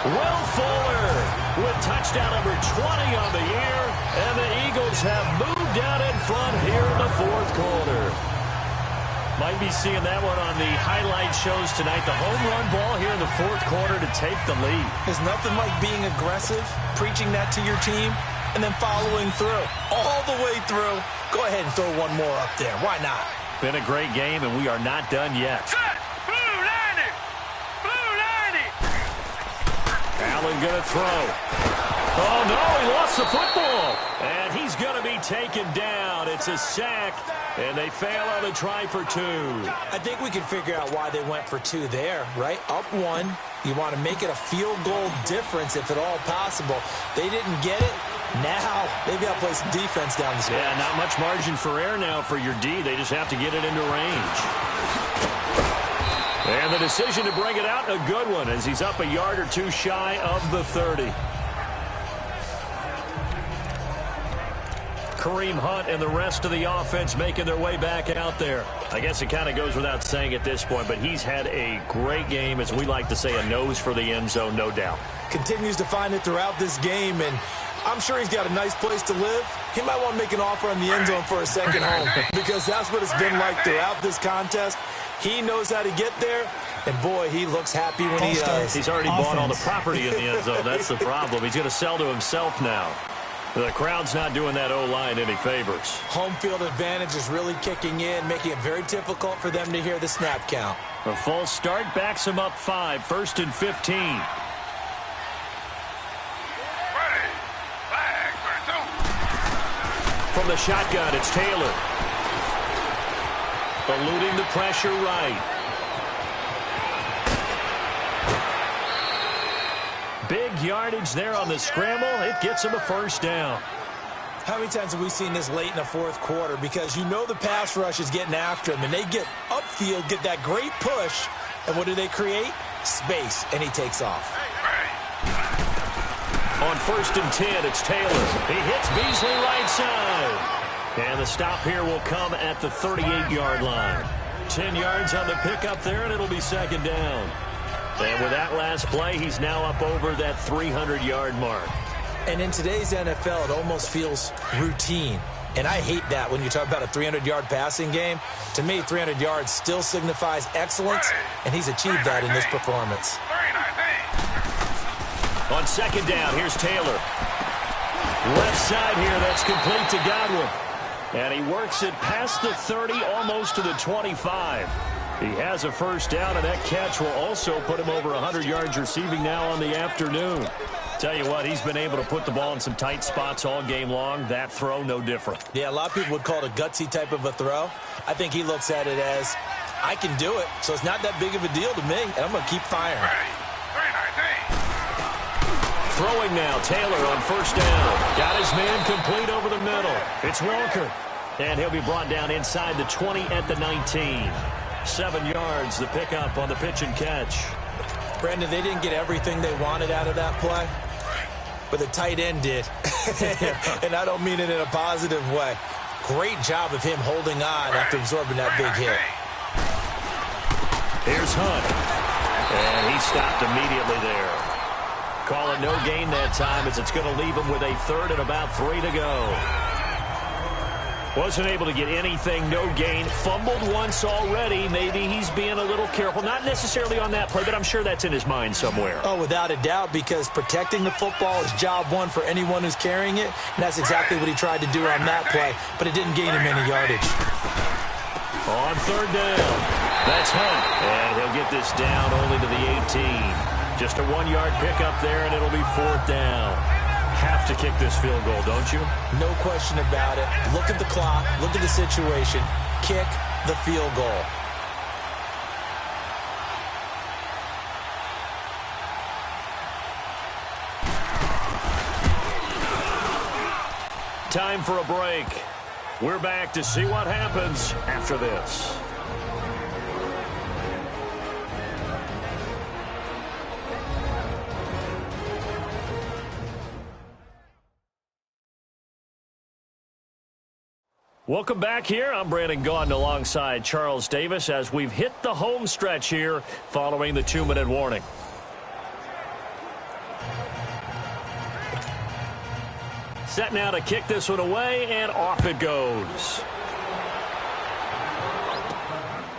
Will Fuller with touchdown number 20 on the year. And the Eagles have moved out in front here in the fourth quarter. Might be seeing that one on the highlight shows tonight. The home run ball here in the fourth quarter to take the lead. There's nothing like being aggressive, preaching that to your team, and then following through. All the way through. Go ahead and throw one more up there. Why not? Been a great game, and we are not done yet. Set! Blue 90! Blue 90! Allen going to throw. Oh, no, he lost the football. And he's going to be taken down. It's a sack. And they fail on the try for two. I think we can figure out why they went for two there, right? Up one. You want to make it a field goal difference if at all possible. They didn't get it. Now they've got to play some defense down the stretch. Yeah, not much margin for error now for your D. They just have to get it into range. And the decision to bring it out, a good one, as he's up a yard or two shy of the 30. Kareem Hunt and the rest of the offense making their way back out there. I guess it kind of goes without saying at this point, but he's had a great game, as we like to say, a nose for the end zone, no doubt. Continues to find it throughout this game, and I'm sure he's got a nice place to live. He might want to make an offer on the end zone for a second home, because that's what it's been like throughout this contest. He knows how to get there, and boy, he looks happy when he does. He's already bought all the property in the end zone. That's the problem. He's going to sell to himself now. The crowd's not doing that O-line any favors. Home field advantage is really kicking in, making it very difficult for them to hear the snap count. A false start backs him up 5, 1st and 15. From the shotgun, it's Taylor. Eluding the pressure right. Big yardage there on the scramble. It gets him a first down. How many times have we seen this late in the fourth quarter? Because you know the pass rush is getting after him, and they get upfield, get that great push, and what do they create? Space, and he takes off. On 1st and 10, it's Taylor. He hits Beasley right side. And the stop here will come at the 38-yard line. 10 yards on the pickup there, and it'll be second down. And with that last play, he's now up over that 300-yard mark. And in today's NFL, it almost feels routine. And I hate that when you talk about a 300-yard passing game. To me, 300 yards still signifies excellence, and he's achieved that in this performance. On second down, here's Taylor. Left side here, that's complete to Godwin. And he works it past the 30, almost to the 25. He has a first down, and that catch will also put him over 100 yards receiving now on the afternoon. Tell you what, he's been able to put the ball in some tight spots all game long. That throw, no different. Yeah, a lot of people would call it a gutsy type of a throw. I think he looks at it as, I can do it, so it's not that big of a deal to me, and I'm going to keep firing. Throwing now, Taylor on first down. Got his man complete over the middle. It's Walker. And he'll be brought down inside the 20 at the 19. 7 yards, the pickup on the pitch and catch. Brandon, they didn't get everything they wanted out of that play, but the tight end did. And I don't mean it in a positive way. Great job of him holding on after absorbing that big hit. Here's Hunt. And he stopped immediately there. Call it no gain that time, as it's going to leave him with a third and about 3 to go. Wasn't able to get anything, no gain. Fumbled once already. Maybe he's being a little careful. Not necessarily on that play, but I'm sure that's in his mind somewhere. Oh, without a doubt, because protecting the football is job one for anyone who's carrying it, and that's exactly what he tried to do on that play, but it didn't gain him any yardage. On third down, that's Hunt, and he'll get this down only to the 18. Just a 1-yard pickup there, and it'll be fourth down. Have to kick this field goal, don't you? No question about it. Look at the clock. Look at the situation. Kick the field goal. Time for a break. We're back to see what happens after this. Welcome back here. I'm Brandon Gaudin alongside Charles Davis as we've hit the home stretch here following the 2-minute warning. Set now to kick this one away, and off it goes.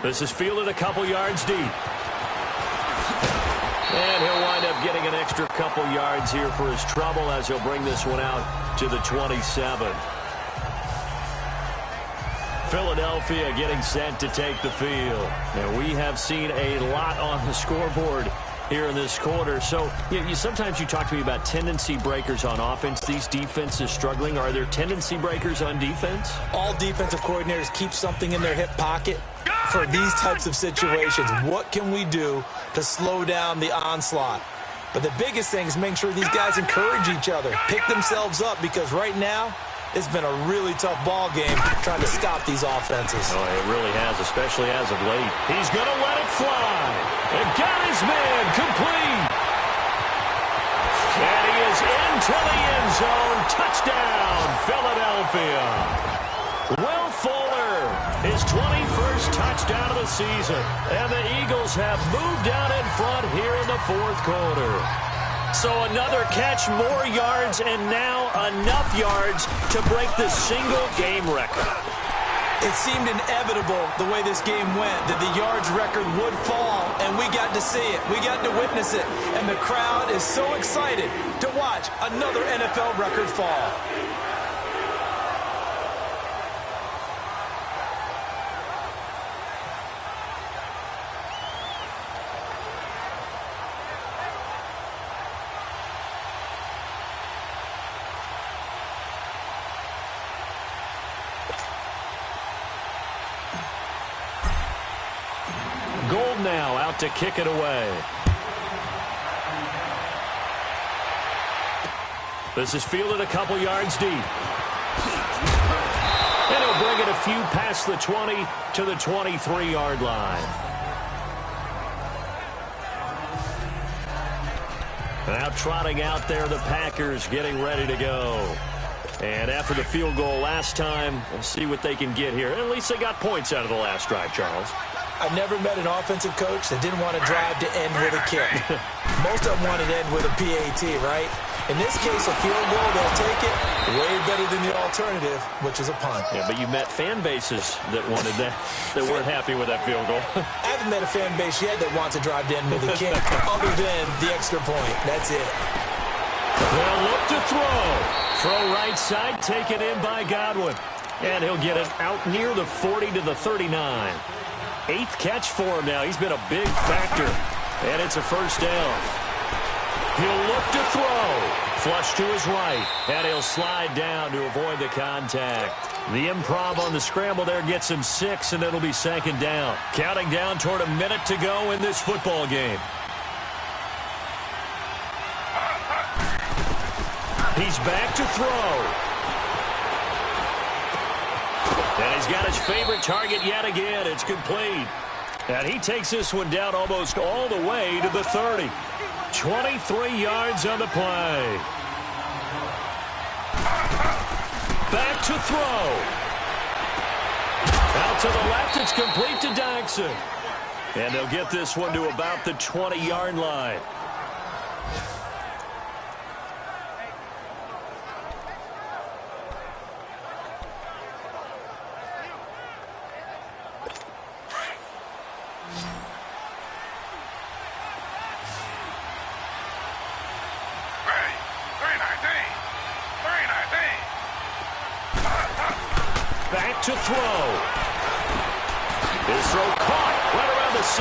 This is fielded a couple yards deep. And he'll wind up getting an extra couple yards here for his trouble as he'll bring this one out to the 27. Philadelphia getting set to take the field. Now, we have seen a lot on the scoreboard here in this quarter. So sometimes you talk to me about tendency breakers on offense. These defenses struggling. Are there tendency breakers on defense? All defensive coordinators keep something in their hip pocket for these types of situations. What can we do to slow down the onslaught? But the biggest thing is making sure these guys encourage each other, pick themselves up, because right now it's been a really tough ball game trying to stop these offenses. Oh, it really has, especially as of late. He's going to let it fly. And got his man complete. And he is into the end zone. Touchdown, Philadelphia. Will Fuller, his 21st touchdown of the season. And the Eagles have moved out in front here in the fourth quarter. So another catch, more yards, and now enough yards to break the single-game record. It seemed inevitable the way this game went that the yards record would fall, and we got to see it. We got to witness it, and the crowd is so excited to watch another NFL record fall. Gold now out to kick it away. This is fielded a couple yards deep. And he'll bring it a few past the 20 to the 23-yard line. Now trotting out there, the Packers getting ready to go. And after the field goal last time, we'll see what they can get here. At least they got points out of the last drive, Charles. I've never met an offensive coach that didn't want to drive to end with a kick. Most of them wanted to end with a PAT, right? In this case, a field goal, they'll take it way better than the alternative, which is a punt. Yeah, but you met fan bases that wanted that, that weren't happy with that field goal. I haven't met a fan base yet that wants to drive to end with a kick, other than the extra point. That's it. They'll look to throw. Throw right side, taken in by Godwin. And he'll get it out near the 40 to the 39. 8th catch for him now. He's been a big factor. And it's a first down. He'll look to throw. Flush to his right. And he'll slide down to avoid the contact. The improv on the scramble there gets him 6, and it'll be second down. Counting down toward a minute to go in this football game. He's back to throw. And he's got his favorite target yet again. It's complete. And he takes this one down almost all the way to the 30. 23 yards on the play. Back to throw. Out to the left, it's complete to Daxon. And they'll get this one to about the 20-yard line. Back to throw. His throw caught right around the 6.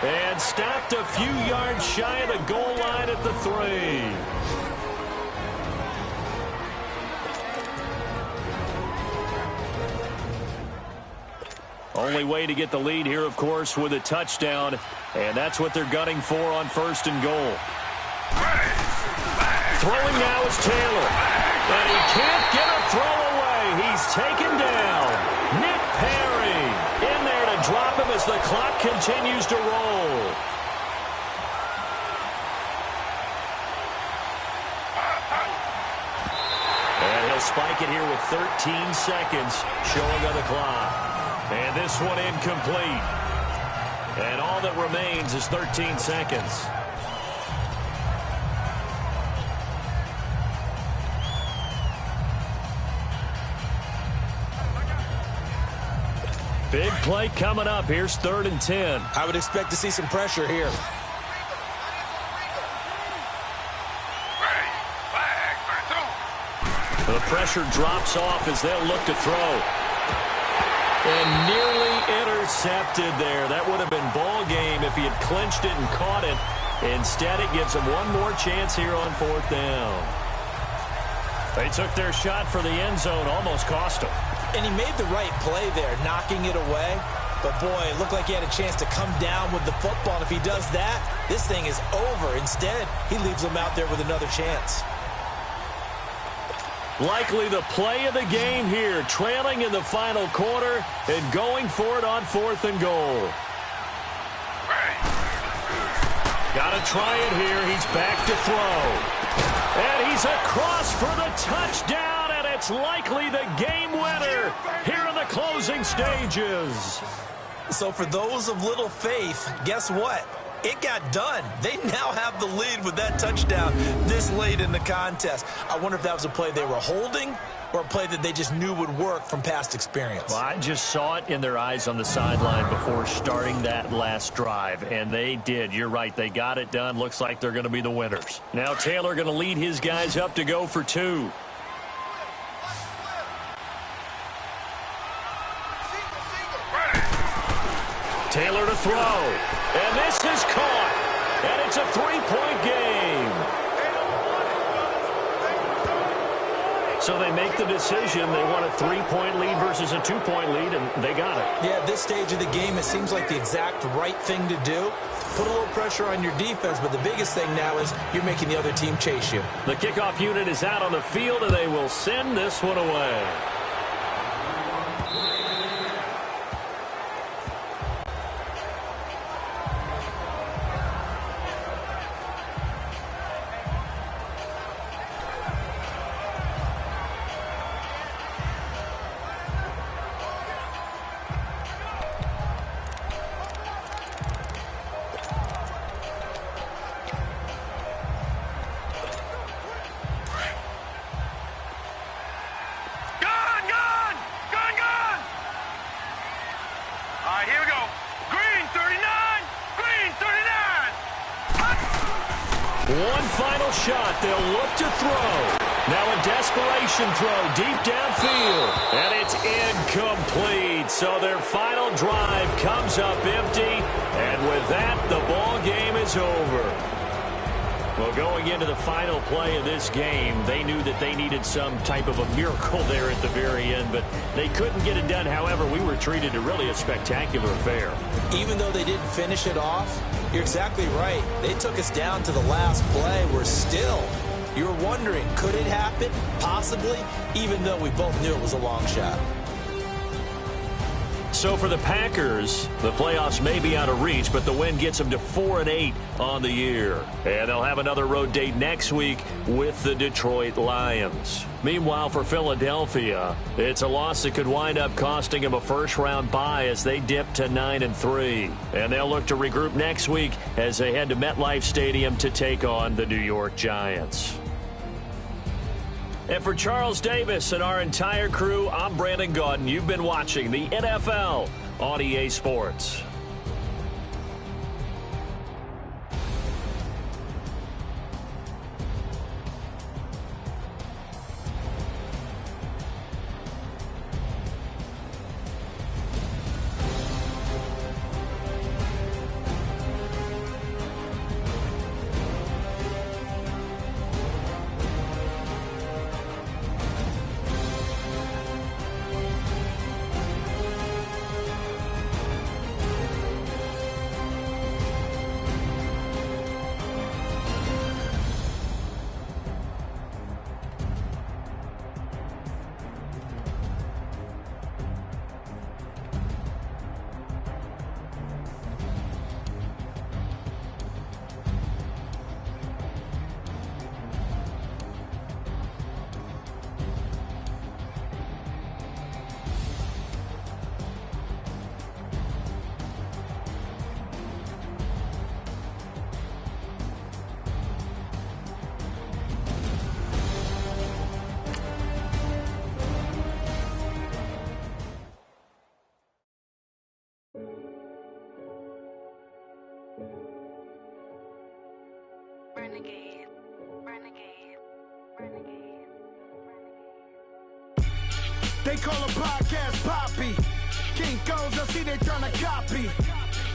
And stopped a few yards shy of the goal line at the 3. Only way to get the lead here, of course, with a touchdown. And that's what they're gunning for on 1st and goal. Throwing now is Taylor. And he can't get a throw away. He's taken down. Nick Perry in there to drop him as the clock continues to roll. And he'll spike it here with 13 seconds showing on the clock. And this one incomplete. And all that remains is 13 seconds. Big play coming up. Here's 3rd and 10. I would expect to see some pressure here. The pressure drops off as they'll look to throw. And nearly intercepted there. That would have been ball game if he had clinched it and caught it. Instead, it gives him one more chance here on 4th down. They took their shot for the end zone, almost cost him. And he made the right play there, knocking it away. But, boy, it looked like he had a chance to come down with the football. And if he does that, this thing is over. Instead, he leaves him out there with another chance. Likely the play of the game here, trailing in the final quarter and going for it on 4th and goal. Got to try it here. He's back to throw. And he's across for the touchdown, and it's likely the game winner here in the closing stages. So for those of little faith, guess what? It got done. They now have the lead with that touchdown this late in the contest. I wonder if that was a play they were holding or a play that they just knew would work from past experience. Well, I just saw it in their eyes on the sideline before starting that last drive, and they did. You're right. They got it done. Looks like they're going to be the winners. Now Taylor going to lead his guys up to go for 2. Taylor to throw. And this is caught. And it's a 3-point game. So they make the decision. They want a 3-point lead versus a 2-point lead, and they got it. Yeah, at this stage of the game, it seems like the exact right thing to do. Put a little pressure on your defense, but the biggest thing now is you're making the other team chase you. The kickoff unit is out on the field, and they will send this one away. One final shot. They'll look to throw. Now a desperation throw deep downfield. And it's incomplete. So their final drive comes up empty. And with that, the ball game is over. Well, going into the final play of this game, they knew that they needed some type of a miracle there at the very end, but they couldn't get it done. However, we were treated to really a spectacular affair. Even though they didn't finish it off, you're exactly right. They took us down to the last play. We're still, you were wondering, could it happen? Possibly, even though we both knew it was a long shot. So for the Packers, the playoffs may be out of reach, but the win gets them to 4-8 on the year. And they'll have another road date next week with the Detroit Lions. Meanwhile, for Philadelphia, it's a loss that could wind up costing them a first-round bye as they dip to 9-3. And they'll look to regroup next week as they head to MetLife Stadium to take on the New York Giants. And for Charles Davis and our entire crew, I'm Brandon Gaudin. You've been watching the NFL on EA Sports. Renegade, renegade, renegade, renegade. They call a podcast Poppy. Kinkos, I see they tryna copy.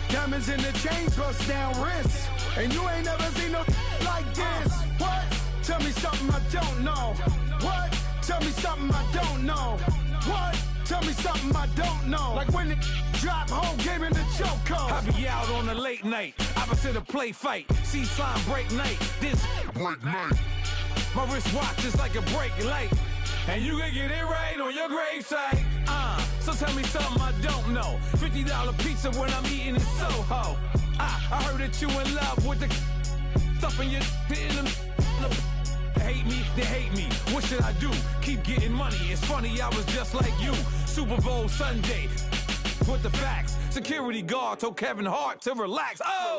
Diamonds in the chains, bust down wrists. And you ain't never seen no like this. What? Tell me something I don't know. What? Tell me something I don't know. What? Tell me something I don't know. Like when it drop, whole game in the chokehold. I be out on a late night, opposite a play fight. See slime break night, this break night. My wristwatch is like a brake light. And you can get it right on your gravesite. So tell me something I don't know. $50 pizza when I'm eating in Soho. I heard that you in love with the stuff in your hate me, they hate me. What should I do? Keep getting money. It's funny, I was just like you. Super Bowl Sunday with the facts. Security guard told Kevin Hart to relax. Oh!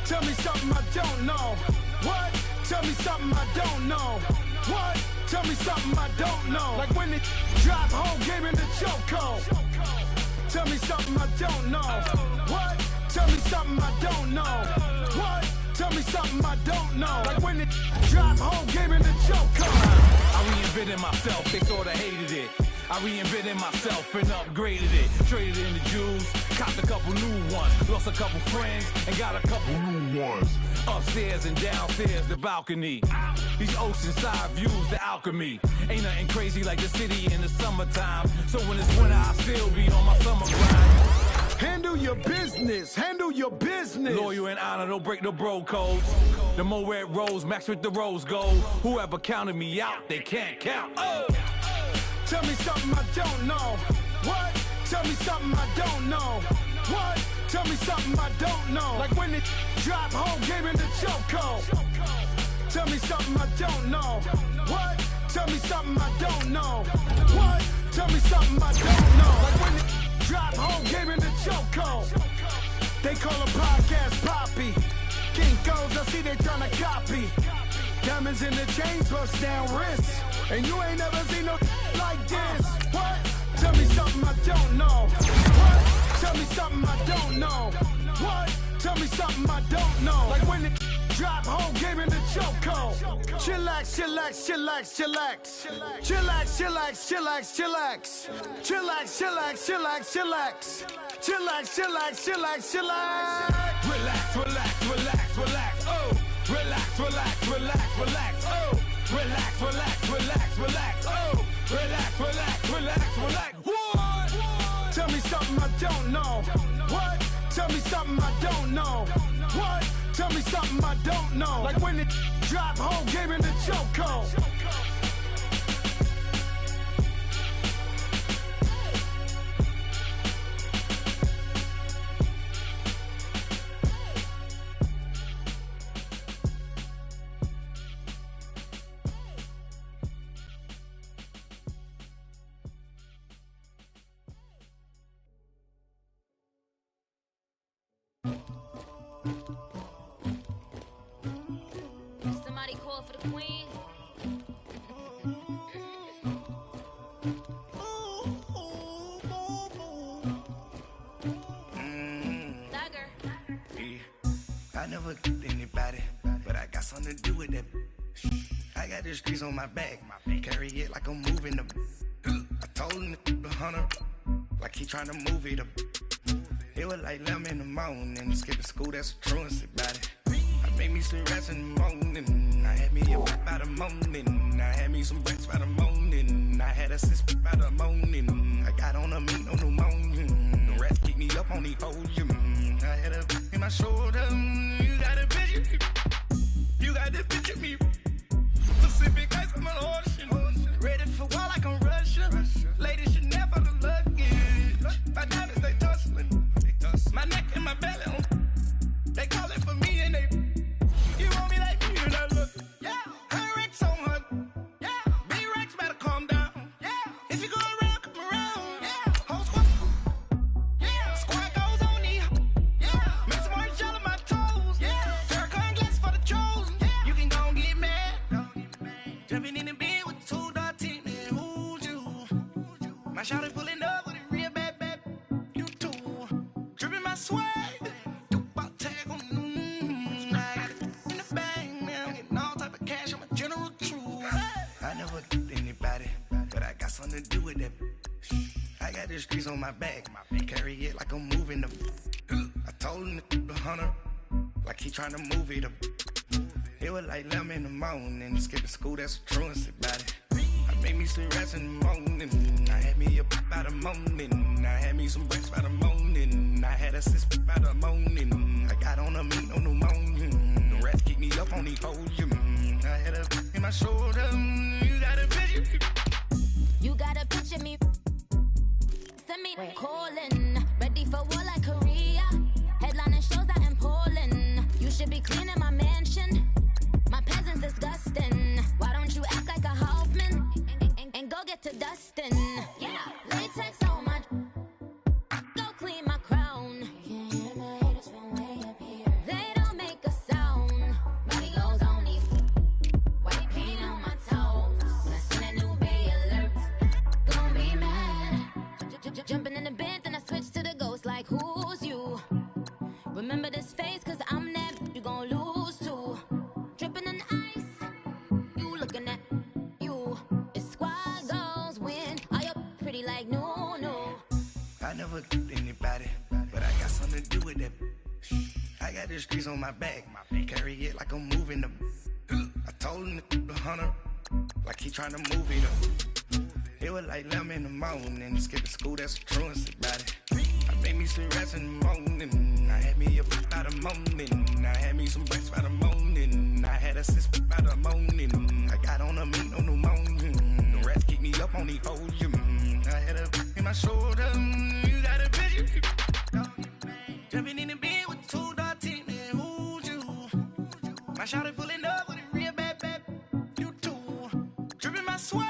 Tell me something I don't know. What? Tell me something I don't know. What? Tell me something I don't know. Like when it drop, whole game in the chokehold. Tell me something I don't know. What? Tell me something I don't know. What? Tell me something I don't know. Like when it drop, whole game in the chokehold. I reinvented myself, they sorta hated it. I reinvented myself and upgraded it. Traded in the jewels, copped a couple new ones. Lost a couple friends and got a couple new ones. Upstairs and downstairs, the balcony. These oceanside views, the alchemy. Ain't nothing crazy like the city in the summertime. So when it's winter, I still be on my summer grind. Handle your business, handle your business. Loyal and honor, don't break the bro codes. The more red rose, max with the rose gold. Whoever counted me out, they can't count. Oh! Tell me something I don't know. What? Tell me something I don't know. What? Tell me something I don't know. Like when it drop, whole game in the chokehold. Tell me something I don't know. What? Tell me something I don't know. What? Tell me something I don't know. Like when it drop, whole game in the chokehold. They call a podcast Poppy. Kinkos, I see they tryna copy. Diamonds in the chains, bust down wrists. And you ain't never seen no like this. What? Tell me something I don't know. What? Tell me something I don't know. What? Tell me something I don't know. Like when it drop, whole game in the chokehold. Chillax, chillax, chillax, chillax. Chillax, chillax, chillax, chillax. Chillax, chillax, chillax, chillax. Chillax, chillax, chillax, chillax. Relax, relax, relax, relax, oh! Relax, relax, relax, relax, oh! Relax, relax, relax, relax, oh! Relax, relax, relax, relax, what? Tell me something I don't know. What? Tell me something I don't know. What? Tell me something I don't know. Like when it drop, whole game in the chokehold. Somebody call for the queen. Dagger. Yeah. I never killed anybody, but I got something to do with that. I got the streets on my back, carry it like I'm moving the. I told him the hunter, like he trying to move it up. It was like 11 in the morning, skipping school, that's a truancy about it. I made me some rest in the morning, I had me a whip by the morning, I had me some breaks by the morning, I had a sister by the morning, I got on a meat on the morning, the rats keep me up on the podium, I had a in my shoulder, you got a picture me, you got the picture me, Pacific ice on my ocean, ready for war like I'm Russian, ladies should never the luggage, my diamonds they tussling, my neck and my belly on, they call it for me and they, you want me like me and I look, yeah, her Rex on her, yeah, B-Rex better calm down, yeah, if you go around, come around, yeah, whole squad, yeah, squad goes on me, yeah, make some orange gel on my toes, yeah, Farrakhan glass for the trolls, yeah, you can go and get mad, jumping in the bed with 2 dark teeth, and who's you, my shawty pulling up with a real bad, you too, dripping my swag, I got it in the bang, something to do with that. I got the streets on my back. Carry it like I'm moving the. I told him the hunter, like he trying to move it up. It was like 11 in the morning. Skipping school, that's a truancy about it. I made me some rest in the morning. I had me a by the morning. I had me some breaks by the morning. I had a sis by the morning. I got on a meat on the morning. The rats keep me up on these hoes. I had a in my shoulder. You got a picture. You got a picture me. Send me calling. Ready for war like Korea. Headlining shows out in Poland. You should be cleaning my mansion. My peasants disgusting. Why don't you act like a Hoffman and go get to dustin'? Yeah, latex on my. Go clean my crown. Can't hear my haters from way up here. They don't make a sound. Body goes on these. White paint on my toes. When I see that new Bay alert, gon' be mad. Jumping in the bed, then I switch to the ghost. Like who's you? Remember this face, cause I'm that you gon' lose too. Dripping in ice, you looking at you. It's squad goals win. Are you pretty like no? I never anybody, but I got something to do with that. I got the streets on my back. Carry it like I'm moving the. I told him the hunter, like he trying to move it up. It was like 11 in the morning. Skipping school, that's a truancy about it. I made me some rest in the morning. I had me a by the morning. I had me some breaks by the morning. I had a sis by the morning. I got on a meat on the morning. The rats keep me up on these hoes. I had a in my shoulder. You got a picture. Jumping in the bed with 2 dark teeth, man. Who's you? My shawty pulling up with a real bad. You too. Dripping my swag.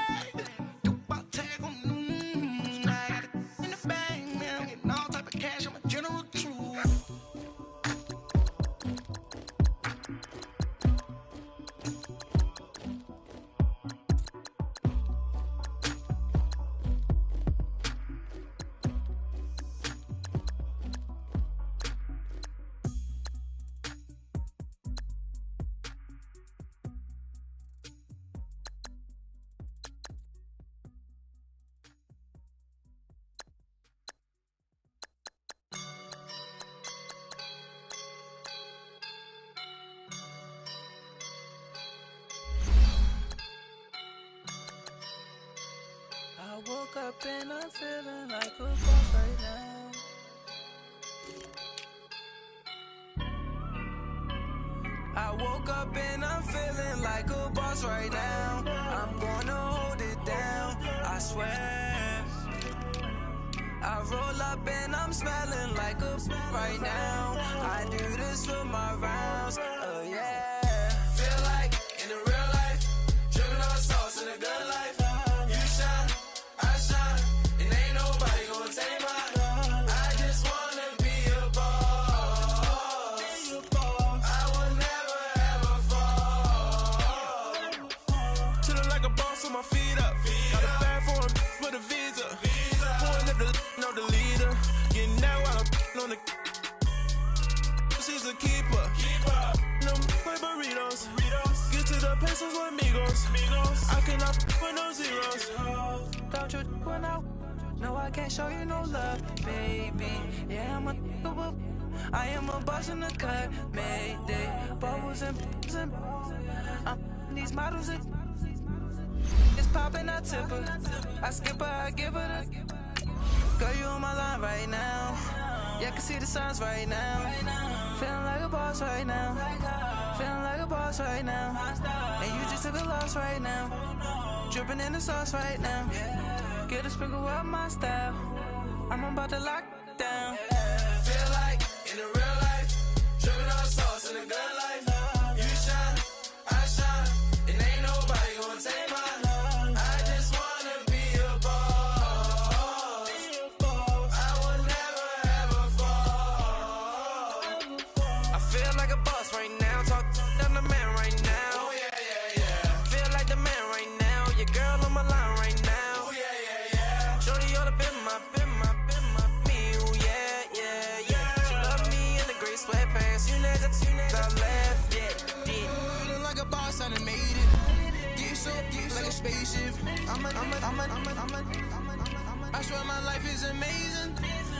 I woke up and I'm feeling like a boss right now. I woke up and I'm feeling like a boss right now. I'm gonna hold it down, I swear. I roll up and I'm smelling like a right now. I do this for my rounds, oh yeah. Feel like in the real life, dripping on sauce in a good life. You shine, I shine, and ain't nobody gonna take mine. I just wanna be a boss. I will never ever fall. Chillin' like a boss with my feet up. Got a bag for him with a visa. Pulling up the know the leader. Getting out while I'm on the. She's a keeper. No burritos. Get to the pesos with amigos. I cannot with no zeros. Don't you when I no, I can't show you no love, baby. Yeah, I am a boss in the cut, Mayday. Bubbles and these models it's popping, I tip her. I skip her, I give her the. Girl, you on my line right now. Yeah, I can see the signs right now. Feeling like a boss right now. Feeling like a boss right now. And you just took a loss right now. Dripping in the sauce right now. Get a sprinkle up my style. I'm about to lock down. Feel like in the real life, dripping on sauce in a good life. You shine, I shine, and ain't nobody gonna take mine. I just wanna be a boss. I will never ever fall. I feel like a boss right now. Talk to the man right now. Oh yeah. Feel like the man right now. Your girl on my line right now. Oh yeah. Shorty oughta been my me. Oh yeah. She love me in the gray sweatpants. You never I left, yeah. Feeling like a boss, I done made it. Get so like a spaceship. I swear my life is amazing.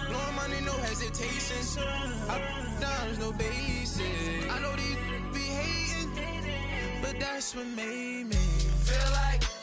Blowing money, no hesitation. Up, downs, no basic. I know these be hating, but that's what made me feel like